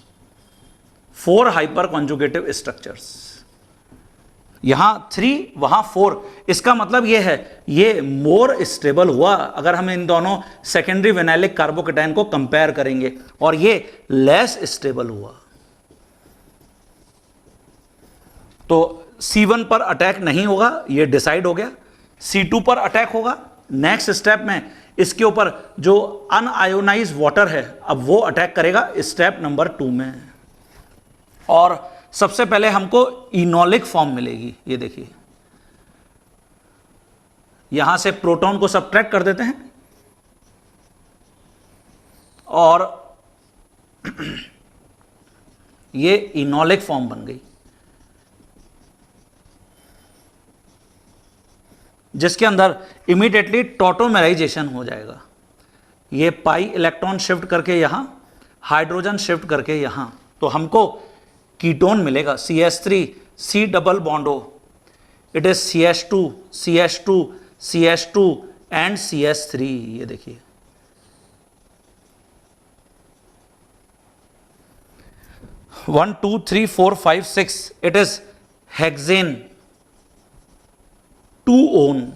4 hyperconjugative structures, यहां 3 वहां 4। इसका मतलब यह है ये मोर स्टेबल हुआ अगर हम इन दोनों सेकेंडरी विनाइलिक कार्बोकेटाइन को कंपेयर करेंगे, और ये लेस स्टेबल हुआ। तो C1 पर अटैक नहीं होगा, ये डिसाइड हो गया। C2 पर अटैक होगा। नेक्स्ट स्टेप में इसके ऊपर जो अनआयोनाइज्ड वाटर है अब वो अटैक करेगा स्टेप नंबर 2 में, और सबसे पहले हमको इनोलिक फॉर्म मिलेगी। ये देखिए यहां से प्रोटॉन को सब्ट्रैक्ट कर देते हैं और ये इनोलिक फॉर्म बन गई, जिसके अंदर इमीडिएटली टॉटोमेराइजेशन हो जाएगा। ये पाई इलेक्ट्रॉन शिफ्ट करके यहां, हाइड्रोजन शिफ्ट करके यहां, तो हमको कीटोन मिलेगा CH3 C double bond O, it is CH2 CH2 CH2 and CH3। ये देखिए 1 2 3 4 5 6 इट इज हेक्सेन 2 ओन।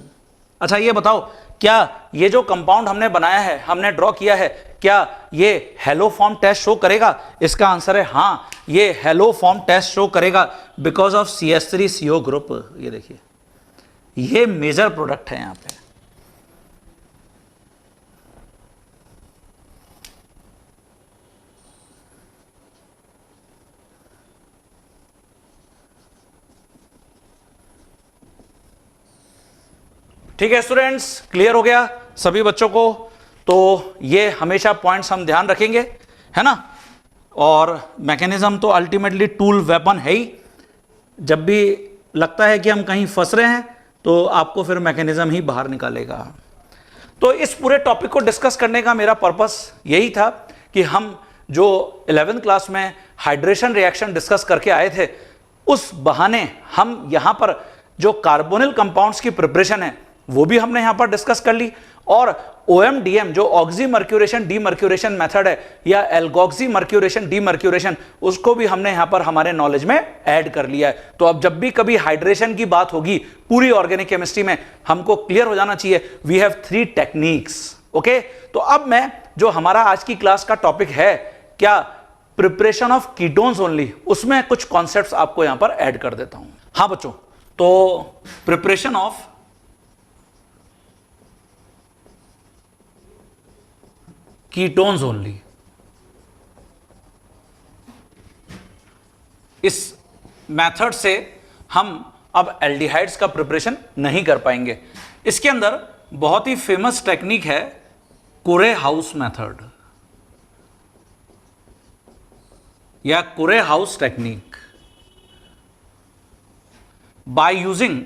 अच्छा ये बताओ क्या ये जो कंपाउंड हमने बनाया है, हमने ड्रॉ किया है, क्या ये हेलो फॉर्म टेस्ट शो करेगा? इसका आंसर है हाँ, ये हेलो फॉर्म टेस्ट शो करेगा बिकॉज ऑफ CH3CO ग्रुप। ये देखिए ये मेजर प्रोडक्ट है यहां पे। ठीक है स्टूडेंट्स, क्लियर हो गया सभी बच्चों को? तो ये हमेशा पॉइंट्स हम ध्यान रखेंगे, है ना। और मैकेनिज्म तो अल्टीमेटली टूल वेपन है ही। जब भी लगता है कि हम कहीं फंस रहे हैं तो आपको फिर मैकेनिज्म ही बाहर निकालेगा। तो इस पूरे टॉपिक को डिस्कस करने का मेरा पर्पस यही था कि हम जो 11th क्लास में हाइड्रेशन रिएक्शन डिस्कस करके आए थे, उस बहाने हम यहां पर जो कार्बोनिल कंपाउंड्स की प्रिपरेशन है वो भी हमने यहां पर डिस्कस कर ली, और OMDM जो ऑक्सी मर्क्यूरेशन डीमर्क्यूरेशन मेथड है या एल्गोक्सी मर्क्यूरेशन डीमर्क्यूरेशन, उसको भी हमने यहां पर हमारे नॉलेज में ऐड कर लिया है। तो अब जब भी कभी हाइड्रेशन की बात होगी पूरी ऑर्गेनिक केमिस्ट्री में, हमको क्लियर हो जाना चाहिए वी हैव 3 टेक्निक्स, ओके। तो अब मैं जो हमारा आज की क्लास का टॉपिक है क्या प्रिपरेशन ऑफ कीटोन्स ओनली, उसमें कुछ कॉन्सेप्ट्स आपको यहां पर ऐड कर देता हूं। हाँ बच्चों, तो प्रिपरेशन ऑफ कीटोन्स ओनली, इस मेथड से हम अब एल्डिहाइड्स का प्रिपरेशन नहीं कर पाएंगे। इसके अंदर बहुत ही फेमस टेक्निक है कुरे हाउस मेथड या Corey House technique. By using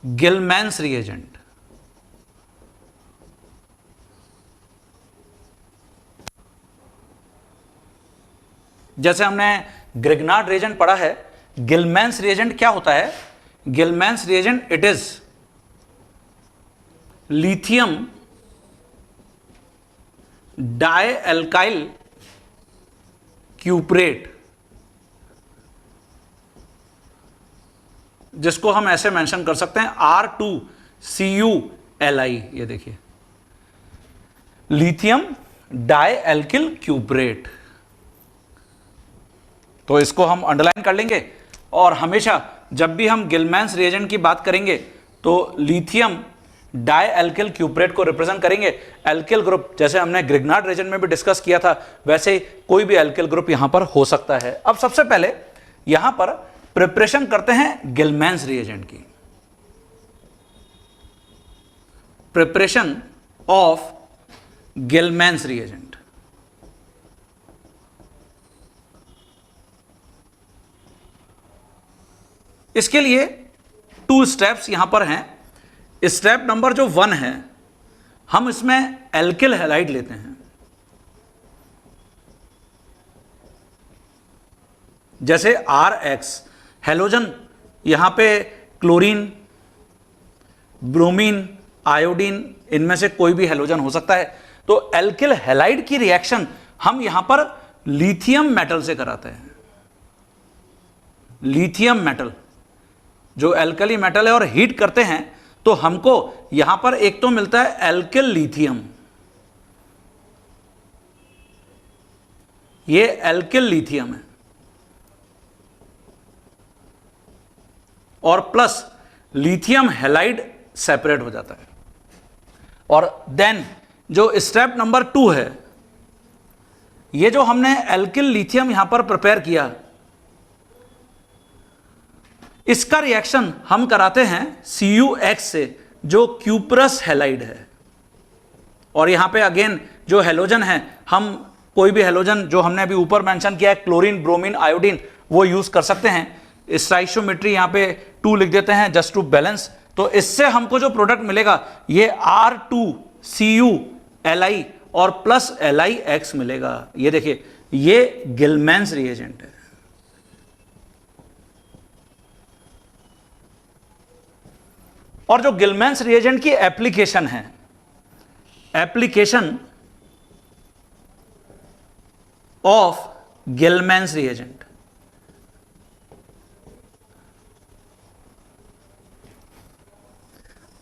Gilman's reagent, जैसे हमने ग्रिग्नार्ड रिएजेंट पढ़ा है, गिलमैन्स रिएजेंट क्या होता है? Gilman's reagent it is lithium dialkyl cuprate, जिसको हम ऐसे मेंशन कर सकते हैं R2CuLi। ये देखिए लिथियम डाई एल्किल क्यूप्रेट, तो इसको हम अंडरलाइन कर लेंगे। और हमेशा जब भी हम गिलमैन्स रिएजेंट की बात करेंगे तो लिथियम डाई एल्किल क्यूप्रेट को रिप्रेजेंट करेंगे। एल्किल ग्रुप जैसे हमने ग्रिग्नार्ड रिएजेंट में भी डिस्कस किया था, वैसे कोई भी एल्किल ग्रुप यहां पर हो सकता है। अब सबसे पहले यहां पर प्रिपरेशन करते हैं गिलमैन्स रिएजेंट की। Preparation of Gilman's reagent. इसके लिए 2 स्टेप्स यहां पर हैं। स्टेप नंबर जो 1 है, हम इसमें एल्किल हैलाइड लेते हैं। जैसे RX हेलोजन, यहां पे क्लोरीन, ब्रोमीन, आयोडीन, इनमें से कोई भी हेलोजन हो सकता है। तो एल्किल हैलाइड की रिएक्शन हम यहां पर लिथियम मेटल से कराते हैं। लिथियम मेटल जो एल्कली मेटल है, और हीट करते हैं तो हमको यहां पर एक तो मिलता है एल्किल लिथियम, ये एल्किल लिथियम है, और प्लस लिथियम हैलाइड सेपरेट हो जाता है। और देन जो स्टेप नंबर 2 है, ये जो हमने एल्किल लिथियम यहां पर प्रिपेयर किया, इसका रिएक्शन हम कराते हैं CuX से, जो क्यूप्रस हैलाइड है। और यहां पे अगेन जो हेलोजन है, हम कोई भी हेलोजन जो हमने अभी ऊपर मेंशन किया है, क्लोरीन, ब्रोमीन, आयोडीन, वो यूज कर सकते हैं। स्टोइचियोमेट्री यहां पे 2 लिख देते हैं जस्ट टू बैलेंस। तो इससे हमको जो प्रोडक्ट मिलेगा ये R2CuLi और प्लस LiX मिलेगा। ये देखिए, ये गिलमैन्स रिएजेंट है। और जो गिलमैन्स रिएजेंट की एप्लीकेशन है, एप्लीकेशन ऑफ गिलमैन्स रिएजेंट,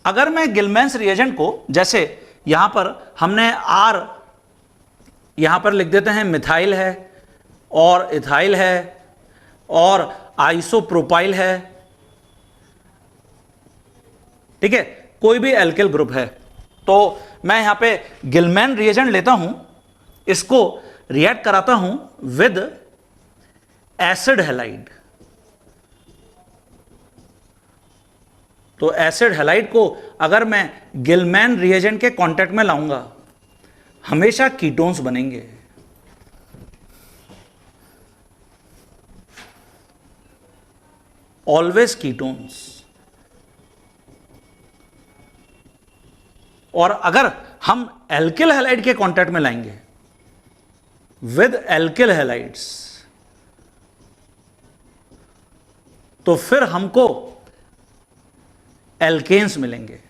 अगर मैं गिलमैन्स रिएजेंट को, जैसे यहां पर हमने R यहां पर लिख देते हैं, मिथाइल है और इथाइल है और आइसोप्रोपाइल है, ठीक है, कोई भी एल्किल ग्रुप है, तो मैं यहां पे गिलमैन रिएजेंट लेता हूं, इसको रिएक्ट कराता हूं विद एसिड हैलाइड। तो एसिड हैलाइड को अगर मैं गिलमैन रिएजेंट के कांटेक्ट में लाऊंगा, हमेशा कीटोन्स बनेंगे। Always ketones. और अगर हम एल्किल हैलाइड के कांटेक्ट में लाएंगे विद एल्किल हैलाइड्स, तो फिर हमको एल्केन्स मिलेंगे।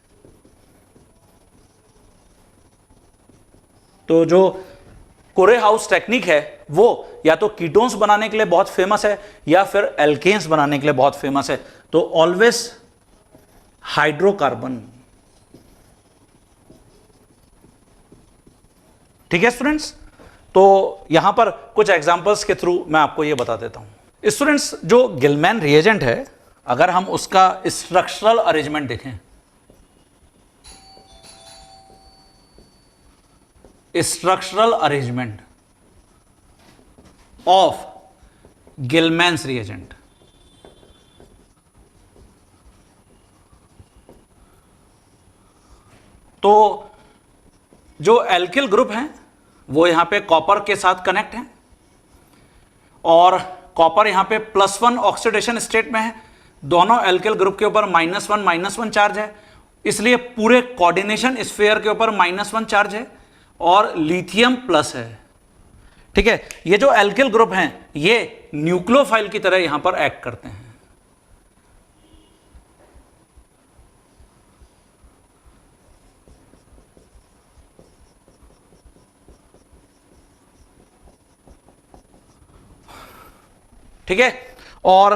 तो जो कोरे हाउस टेक्निक है वो या तो कीटोन्स बनाने के लिए बहुत फेमस है या फिर एल्केन्स बनाने के लिए बहुत फेमस है। तो ऑलवेज हाइड्रोकार्बन। ठीक है स्टूडेंट्स, तो यहां पर कुछ एग्जांपल्स के थ्रू मैं आपको यह बता देता हूं। स्टूडेंट्स, जो गिलमैन रिएजेंट है, अगर हम उसका स्ट्रक्चरल अरेंजमेंट देखें, structural arrangement of Gilman's reagent, तो जो एल्किल ग्रुप हैं वो यहां पे कॉपर के साथ कनेक्ट हैं और कॉपर यहां पे +1 ऑक्सीडेशन स्टेट में है। दोनों एल्किल ग्रुप के ऊपर -1 चार्ज है, इसलिए पूरे कोऑर्डिनेशन स्फीयर के ऊपर -1 चार्ज है और लिथियम प्लस है। ठीक है, ये जो एल्किल ग्रुप हैं ये न्यूक्लियोफाइल की तरह यहां पर एक्ट करते हैं। ठीक है, और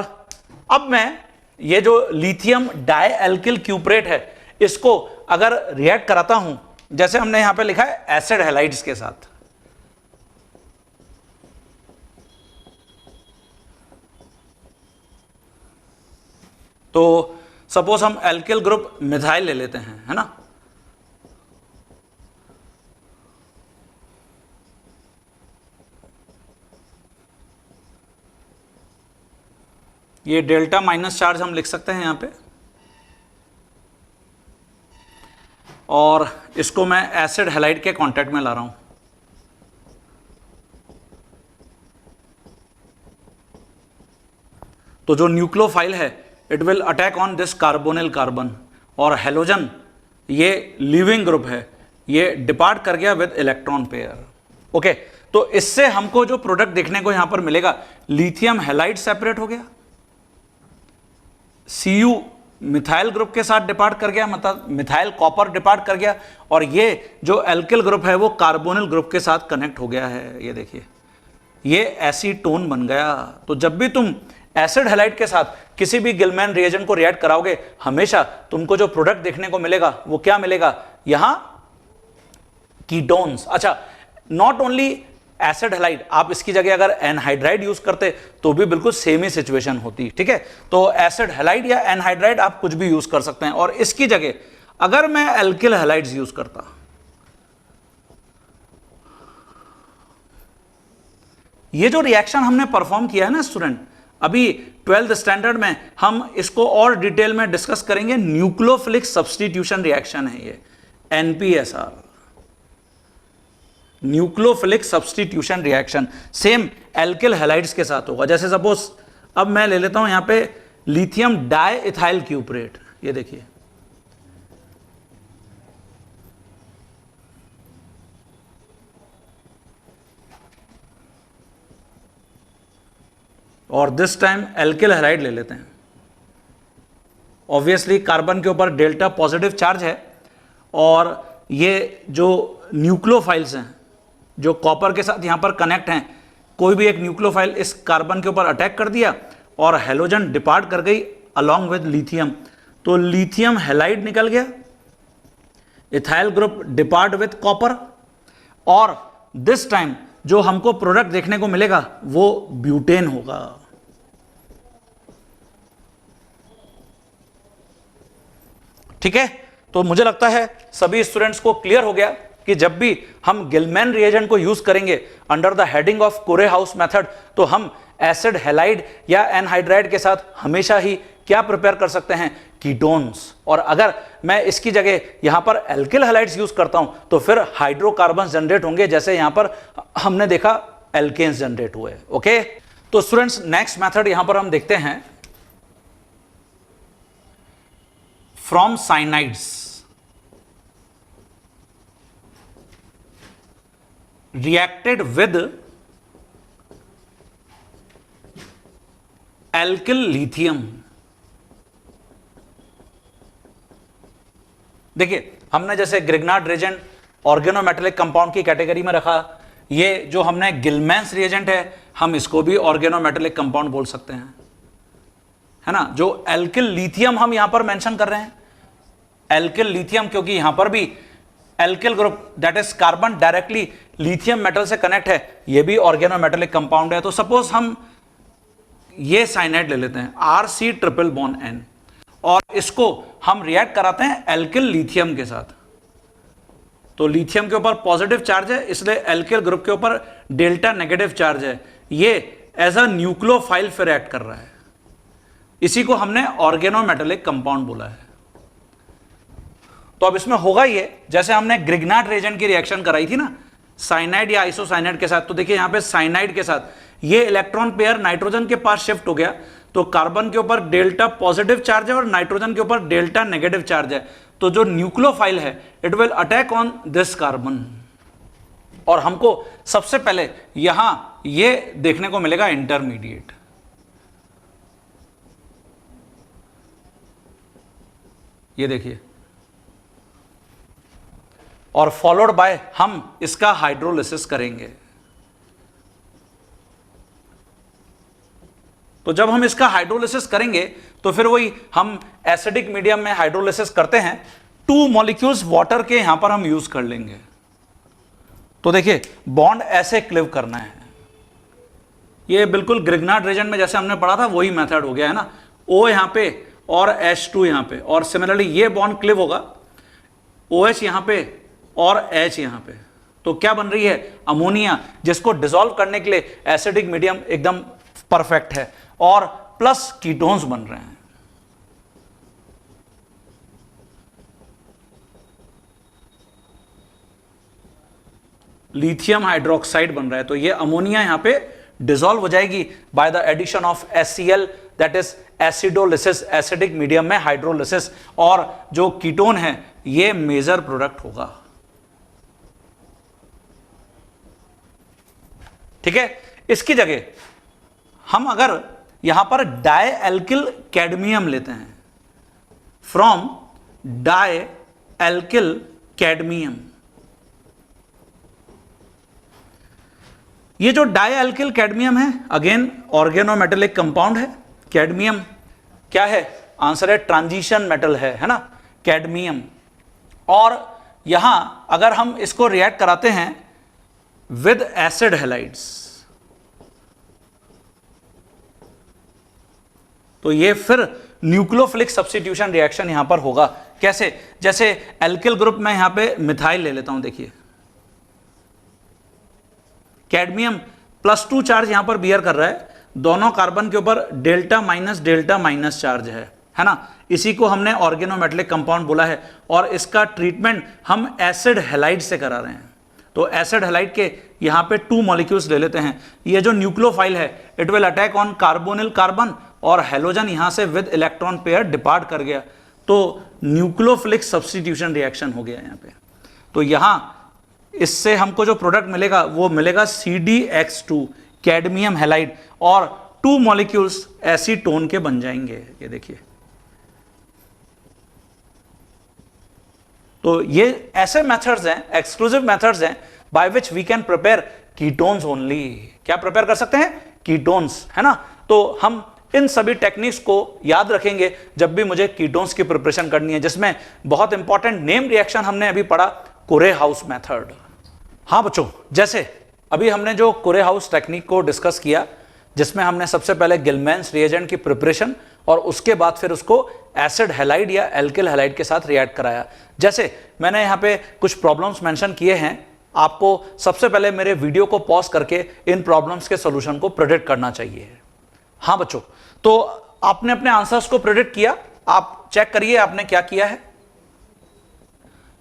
अब मैं ये जो लिथियम डाई एल्किल क्यूपरेट है इसको अगर रिएक्ट कराता हूं, जैसे हमने यहां पे लिखा है एसिड हैलाइड्स के साथ, तो सपोज हम एल्किल ग्रुप मिथाइल ले लेते हैं, है ना। ये डेल्टा माइनस चार्ज हम लिख सकते हैं यहां पे, और इसको मैं एसिड हैलाइड के कांटेक्ट में ला रहा हूं। तो जो न्यूक्लियोफाइल है it will attack on this carbonyl carbon, और हेलोजन ये लिविंग ग्रुप है, ये डिपार्ट कर गया विद इलेक्ट्रॉन पेयर। ओके, तो इससे हमको जो प्रोडक्ट देखने को यहां पर मिलेगा, लिथियम हैलाइड सेपरेट हो गया, Cu मिथाइल ग्रुप के साथ डिपार्ट कर गया, मतलब मिथाइल कॉपर डिपार्ट कर गया, और ये जो एल्किल ग्रुप है वो कार्बोनिल ग्रुप के साथ कनेक्ट हो गया है। ये देखिए, ये एसीटोन बन गया। तो जब भी तुम एसिड हैलाइड के साथ किसी भी गिलमैन रिएजेंट को रिएक्ट कराओगे, हमेशा तुमको जो प्रोडक्ट देखने को मिलेगा वो क्या मिलेगा, यहां कीटोन्स। अच्छा, नॉट ओनली एसिड हैलाइड, आप इसकी जगह अगर एनहाइड्राइड यूज करते तो भी बिल्कुल सेम ही सिचुएशन होती। ठीक है, तो एसिड हैलाइड या एनहाइड्राइड आप कुछ भी यूज कर सकते हैं, और इसकी जगह अगर मैं एल्किल हैलाइड्स यूज करता, ये जो रिएक्शन हमने परफॉर्म किया है ना स्टूडेंट, अभी 12th स्टैंडर्ड में हम इसको और डिटेल में डिस्कस करेंगे। न्यूक्लियोफिलिक सब्स्टिट्यूशन रिएक्शन है ये, NPSR, nucleophilic substitution reaction, same alkyl halides के साथ होगा। जैसे सपोज अब मैं ले लेता हूं यहां पे लिथियम डाई इथाइल क्यूपरेट, ये देखिए, और दिस टाइम एल्किल हैलाइड ले लेते हैं। ऑब्वियसली कार्बन के ऊपर डेल्टा पॉजिटिव चार्ज है, और ये जो न्यूक्लियोफाइल्स हैं जो कॉपर के साथ यहां पर कनेक्ट हैं, कोई भी एक न्यूक्लियोफाइल इस कार्बन के ऊपर अटैक कर दिया और हेलोजन डिपार्ट कर गई अलोंग विद लिथियम, तो लिथियम हैलाइड निकल गया, ethyl group depart with copper, और दिस टाइम जो हमको प्रोडक्ट देखने को मिलेगा वो ब्यूटेन होगा। ठीक है, तो मुझे लगता है सभी स्टूडेंट्स को क्लियर हो गया कि जब भी हम गिलमैन रिएजेंट को यूज करेंगे under the heading of Corey House method, तो हम एसिड हैलाइड या एनहाइड्राइड के साथ हमेशा ही क्या प्रिपेयर कर सकते हैं, कीटोन्स। और अगर मैं इसकी जगह यहां पर एल्किल हैलाइड्स यूज करता हूं तो फिर हाइड्रोकार्बन जनरेट होंगे, जैसे यहां पर हमने देखा एल्केन्स जनरेट हुए। ओके, तो स्टूडेंट्स नेक्स्ट मेथड यहां पर हम देखते हैं, from cyanides reacted with alkyl lithium। देखिए, हमने जैसे ग्रिग्नार्ड रिएजेंट ऑर्गेनोमेटेलिक कंपाउंड की कैटेगरी में रखा, ये जो हमने गिलमैन्स रिएजेंट है हम इसको भी ऑर्गेनोमेटेलिक कंपाउंड बोल सकते हैं, है ना। जो एल्किल लिथियम हम यहां पर मेंशन कर रहे हैं, एल्किल लिथियम, क्योंकि यहां पर भी alkyl group that is carbon directly lithium metal से कनेक्ट है, ये भी ऑर्गेनोमेटेलिक कंपाउंड है। तो सपोज हम ये साइनाइड ले लेते हैं RC ट्रिपल बॉन्ड N, और इसको हम रिएक्ट कराते हैं एल्किल लिथियम के साथ। तो लिथियम के ऊपर पॉजिटिव चार्ज है, इसलिए एल्किल ग्रुप के ऊपर डेल्टा नेगेटिव चार्ज है, ये एज अ न्यूक्लियोफाइल फिर रिएक्ट कर रहा है, इसी को हमने ऑर्गेनोमेटेलिक कंपाउंड बोला है। तो अब इसमें होगा ये, जैसे हमने ग्रिग्नार्ड रिएजेंट की रिएक्शन कराई थी ना साइनाइड या आइसोसाइनाइड के साथ, तो देखिए यहां पे साइनाइड के साथ ये इलेक्ट्रॉन पेयर नाइट्रोजन के पास शिफ्ट हो गया, तो कार्बन के ऊपर डेल्टा पॉजिटिव चार्ज है और नाइट्रोजन के ऊपर डेल्टा नेगेटिव चार्ज है। तो जो न्यूक्लियोफाइल है it will attack on this carbon, और हमको सबसे पहले यहां ये देखने को मिलेगा इंटरमीडिएट। ये देखिए, और फॉलोड बाय हम इसका हाइड्रोलिसिस करेंगे। तो जब हम इसका हाइड्रोलिसिस करेंगे तो फिर वही हम एसिडिक मीडियम में हाइड्रोलिसिस करते हैं, 2 मॉलिक्यूल्स वाटर के यहां पर हम यूज कर लेंगे। तो देखिए बॉन्ड ऐसे क्लिव करना है, ये बिल्कुल ग्रिग्नार्ड रीजन में जैसे हमने पढ़ा था वही मेथड हो गया है ना, O यहां पे और H2 यहां पे, और सिमिलरली ये बॉन्ड क्लिव होगा, OH यहां पे और H यहां पे। तो क्या बन रही है, अमोनिया, जिसको डिसॉल्व करने के लिए एसिडिक मीडियम एकदम परफेक्ट है, और प्लस कीटोन्स बन रहे हैं। लिथियम हाइड्रोक्साइड बन रहा है, तो ये अमोनिया यहां पे डिसॉल्व हो जाएगी by the addition of HCl, that is acidolysis, acidic medium में हाइड्रोलिसिस, और जो कीटोन है ये मेजर प्रोडक्ट होगा। ठीक है, इसकी जगह हम अगर यहां पर डाई एल्किल कैडमियम लेते हैं, फ्रॉम डाई एल्किल कैडमियम, ये जो डाई एल्किल कैडमियम है अगेन ऑर्गेनोमेटेलिक कंपाउंड है। कैडमियम क्या है, आंसर है ट्रांजिशन मेटल है ना, कैडमियम। और यहां अगर हम इसको रिएक्ट कराते हैं विद एसिड हैलाइड्स, तो ये फिर न्यूक्लियोफिलिक सब्स्टिट्यूशन रिएक्शन यहां पर होगा। कैसे, जैसे एल्किल ग्रुप में यहां पे मिथाइल ले लेता हूं, देखिए कैडमियम +2 चार्ज यहां पर बियर कर रहा है, दोनों कार्बन के ऊपर डेल्टा माइनस चार्ज है ना, इसी को हमने ऑर्गेनोमेटेलिक कंपाउंड बोला है, और इसका ट्रीटमेंट हम एसिड हैलाइड से करा रहे हैं। तो एसिड हैलाइड के यहां पे 2 मॉलिक्यूल्स ले लेते हैं, ये जो न्यूक्लियोफाइल है it will attack on carbonyl carbon, और हेलोजन यहां से विद इलेक्ट्रॉन पेयर डिपार्ट कर गया, तो न्यूक्लियोफिलिक सब्स्टिट्यूशन रिएक्शन हो गया यहां पे। तो यहां इससे हमको जो प्रोडक्ट मिलेगा वो मिलेगा CdX2 कैडमियम हैलाइड, और 2 मॉलिक्यूल्स एसीटोन के बन जाएंगे। ये देखिए, तो ये ऐसे मेथड्स हैं, एक्सक्लूसिव मेथड्स हैं by which we can prepare ketones only. क्या प्रिपेयर कर सकते हैं, कीटोन्स, है ना। तो हम इन सभी टेक्निक्स को याद रखेंगे जब भी मुझे कीटोन्स की प्रिपरेशन करनी है, जिसमें बहुत इंपॉर्टेंट नेम रिएक्शन हमने अभी पढ़ा, कुरे हाउस मेथड। हाँ बच्चों, जैसे अभी हमने जो कुरे हाउस टेक्निक को डिस्कस किया, जिसमें हमने सबसे पहले गिलमैन्स रिएजेंट की प्रिपरेशन और उसके बाद फिर उसको एसिड हैलाइड या एल्किल हैलाइड के साथ रिएक्ट कराया। जैसे मैंने यहाँ पे कुछ प्रॉब्लम्स मेंशन किए हैं, आपको सबसे पहले मेरे वीडियो को पॉज करके इन प्रॉब्लम्स के सॉल्यूशन को प्रेडिक्ट करना चाहिए। हाँ बच्चों, तो आपने अपने आंसर्स को प्रेडिक्ट किया, आप चेक करिए आपने क्या किया है।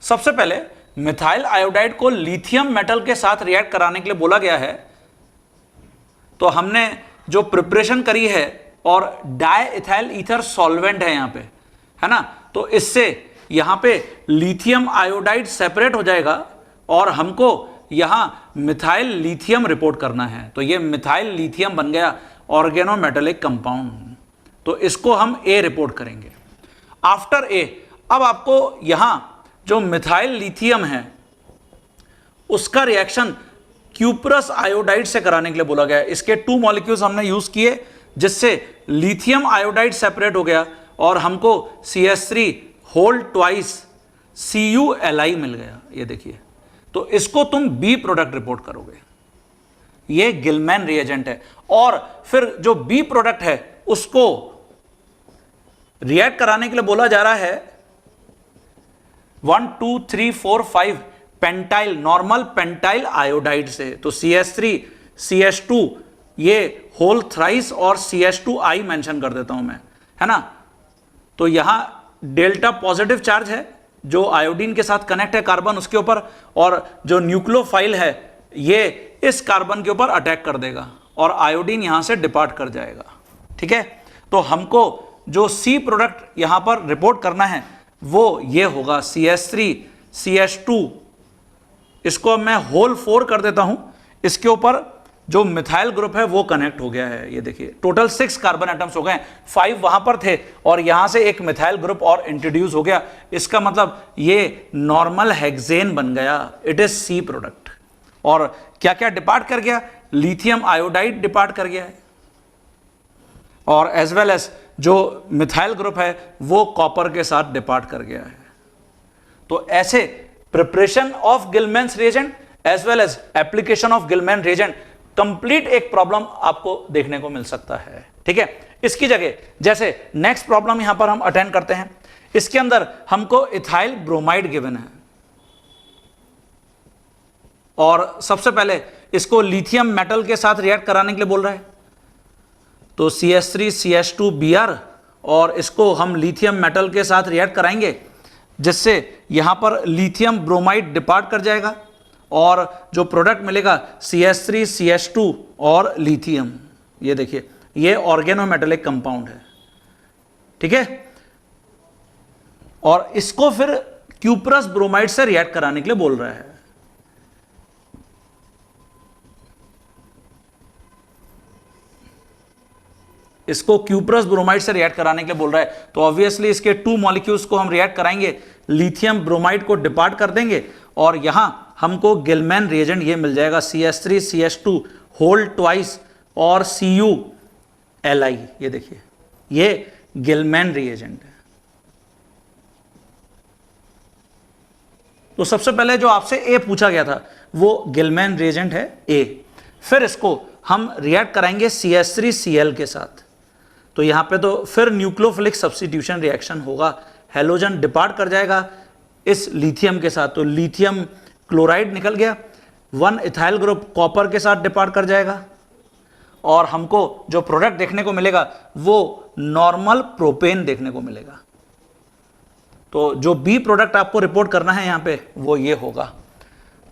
सबसे पहले मिथाइल आयोडाइड को लिथियम मेटल के साथ रिएक्ट कराने के लिए बोला गया है, तो हमने जो प्रिपरेशन करी है और डाई इथाइल ईथर सॉल्वेंट है यहां पे, है ना, तो इससे यहां पे लिथियम आयोडाइड सेपरेट हो जाएगा और हमको यहां मिथाइल लिथियम रिपोर्ट करना है। तो ये मिथाइल लिथियम बन गया ऑर्गेनोमेटेलिक कंपाउंड, तो इसको हम ए रिपोर्ट करेंगे। आफ्टर ए, अब आपको यहां जो मिथाइल लिथियम है उसका रिएक्शन क्यूप्रस आयोडाइड से कराने के लिए बोला गया है। इसके 2 मॉलिक्यूल्स हमने यूज किए, जिससे लिथियम आयोडाइड सेपरेट हो गया और हमको CH3 होल ट्वाइस CuLi मिल गया। ये देखिए, तो इसको तुम बी प्रोडक्ट रिपोर्ट करोगे, ये गिलमैन रिएजेंट है। और फिर जो बी प्रोडक्ट है उसको रिएक्ट कराने के लिए बोला जा रहा है 1 2 3 4 5 पेंटाइल, नॉर्मल पेंटाइल आयोडाइड से। तो CH3 CH2 ये होल थ्राइस और CH2I मेंशन कर देता हूं मैं, है ना। तो यहां डेल्टा पॉजिटिव चार्ज है जो आयोडीन के साथ कनेक्ट है कार्बन उसके ऊपर, और जो न्यूक्लियोफाइल है ये इस कार्बन के ऊपर अटैक कर देगा और आयोडीन यहां से डिपार्ट कर जाएगा। ठीक है, तो हमको जो सी प्रोडक्ट यहां पर रिपोर्ट करना है वो ये होगा CH3 CH2 इसको मैं होल 4 कर देता हूं, इसके ऊपर जो मिथाइल ग्रुप है वो कनेक्ट हो गया है। ये देखिए टोटल 6 कार्बन एटम्स हो गए, 5 वहां पर थे और यहां से एक मिथाइल ग्रुप और इंट्रोड्यूस हो गया। इसका मतलब ये नॉर्मल हेक्सेन बन गया, इट इज सी प्रोडक्ट। और क्या क्या डिपार्ट कर गया, लिथियम आयोडाइड डिपार्ट कर गया है, और एज वेल एज जो मिथाइल ग्रुप है वो कॉपर के साथ डिपार्ट कर गया है। तो ऐसे preparation of Gilman's reagent as well as application of Gilman reagent, complete एक प्रॉब्लम आपको देखने को मिल सकता है। ठीक है, इसकी जगह जैसे नेक्स्ट प्रॉब्लम यहां पर हम अटेंड करते हैं, इसके अंदर हमको इथाइल ब्रोमाइड गिवन है और सबसे पहले इसको लिथियम मेटल के साथ रिएक्ट कराने के लिए बोल रहा है। तो CH3CH2Br और इसको हम लिथियम मेटल के साथ रिएक्ट कराएंगे, जिससे यहां पर लिथियम ब्रोमाइड डिपार्ट कर जाएगा और जो प्रोडक्ट मिलेगा CH3CH2 और लिथियम। ये देखिए ये ऑर्गेनोमेटेलिक कंपाउंड है। ठीक है, और इसको फिर क्यूप्रस ब्रोमाइड से रिएक्ट कराने के लिए बोल रहा है। इसको क्यूप्रस ब्रोमाइड से रिएक्ट कराने के लिए बोल रहा है, तो ऑब्वियसली इसके 2 मॉलिक्यूल्स को हम रिएक्ट कराएंगे, लिथियम ब्रोमाइड को डिपार्ट कर देंगे और यहां हमको गिलमैन रिएजेंट ये मिल जाएगा CH3CH2 होल ट्वाइस और CuLi। ये देखिए ये गिलमैन रिएजेंट है। तो सबसे पहले जो आपसे ए पूछा गया था वो गिलमैन रिएजेंट है ए। फिर इसको हम रिएक्ट कराएंगे CH3Cl के साथ, तो यहां पे तो फिर न्यूक्लियोफिलिक सब्स्टिट्यूशन रिएक्शन होगा, हेलोजन डिपार्ट कर जाएगा इस लिथियम के साथ, तो लिथियम क्लोराइड निकल गया, 1 इथाइल ग्रुप कॉपर के साथ डिपार्ट कर जाएगा और हमको जो प्रोडक्ट देखने को मिलेगा वो नॉर्मल प्रोपेन देखने को मिलेगा। तो जो बी प्रोडक्ट आपको रिपोर्ट करना है यहां पे वो ये होगा।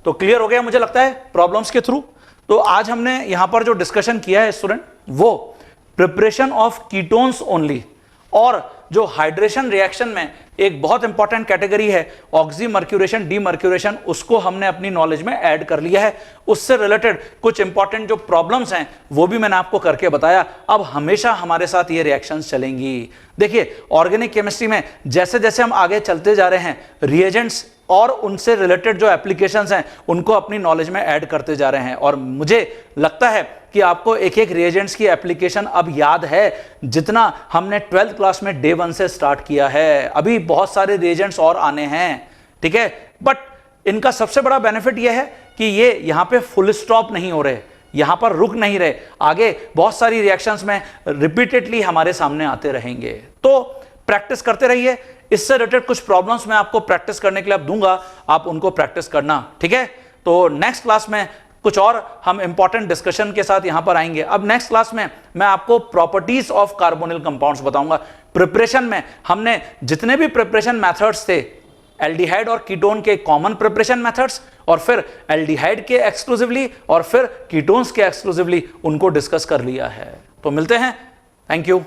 तो क्लियर हो गया मुझे लगता है प्रॉब्लम्स के थ्रू। तो आज हमने यहां पर जो डिस्कशन किया है स्टूडेंट, वो प्रिपरेशन ऑफ कीटोन्स ओनली, और जो हाइड्रेशन रिएक्शन में एक बहुत इंपॉर्टेंट कैटेगरी है ऑक्सीमर्क्यूरेशन डीमर्क्यूरेशन, उसको हमने अपनी नॉलेज में ऐड कर लिया है। उससे रिलेटेड कुछ इंपॉर्टेंट जो प्रॉब्लम्स हैं वो भी मैंने आपको करके बताया। अब हमेशा हमारे साथ ये रिएक्शंस चलेंगी। देखिए ऑर्गेनिक केमिस्ट्री में जैसे जैसे हम आगे चलते जा रहे हैं, रिएजेंट्स और उनसे रिलेटेड जो एप्लीकेशंस हैं उनको अपनी नॉलेज में ऐड करते जा रहे हैं, और मुझे लगता है कि आपको एक एक रिएजेंट्स की एप्लीकेशन अब याद है जितना हमने 12th क्लास में डे 1 से स्टार्ट किया है। अभी बहुत सारे रिएजेंट्स और आने हैं, ठीक है, बट इनका सबसे बड़ा बेनिफिट यह है कि ये यहां पे फुल स्टॉप नहीं हो रहे, यहां पर रुक नहीं रहे, आगे बहुत सारी रिएक्शंस में रिपीटेडली हमारे सामने आते रहेंगे। तो प्रैक्टिस करते रहिए। इससे रिलेटेड कुछ प्रॉब्लम्स मैं आपको प्रैक्टिस करने के लिए अब दूंगा, आप उनको प्रैक्टिस करना, ठीक है। तो नेक्स्ट क्लास में कुछ और हम इंपॉर्टेंट डिस्कशन के साथ यहां पर आएंगे। अब नेक्स्ट क्लास में मैं आपको प्रॉपर्टीज ऑफ कार्बोनिल कंपाउंड्स बताऊंगा। प्रिपरेशन में हमने जितने भी प्रिपरेशन मेथड्स थे, एल्डिहाइड और कीटोन के कॉमन प्रिपरेशन मेथड्स, और फिर एल्डिहाइड के एक्सक्लूसिवली और फिर कीटोन्स के एक्सक्लूसिवली, उनको डिस्कस कर लिया है। तो मिलते हैं, थैंक यू।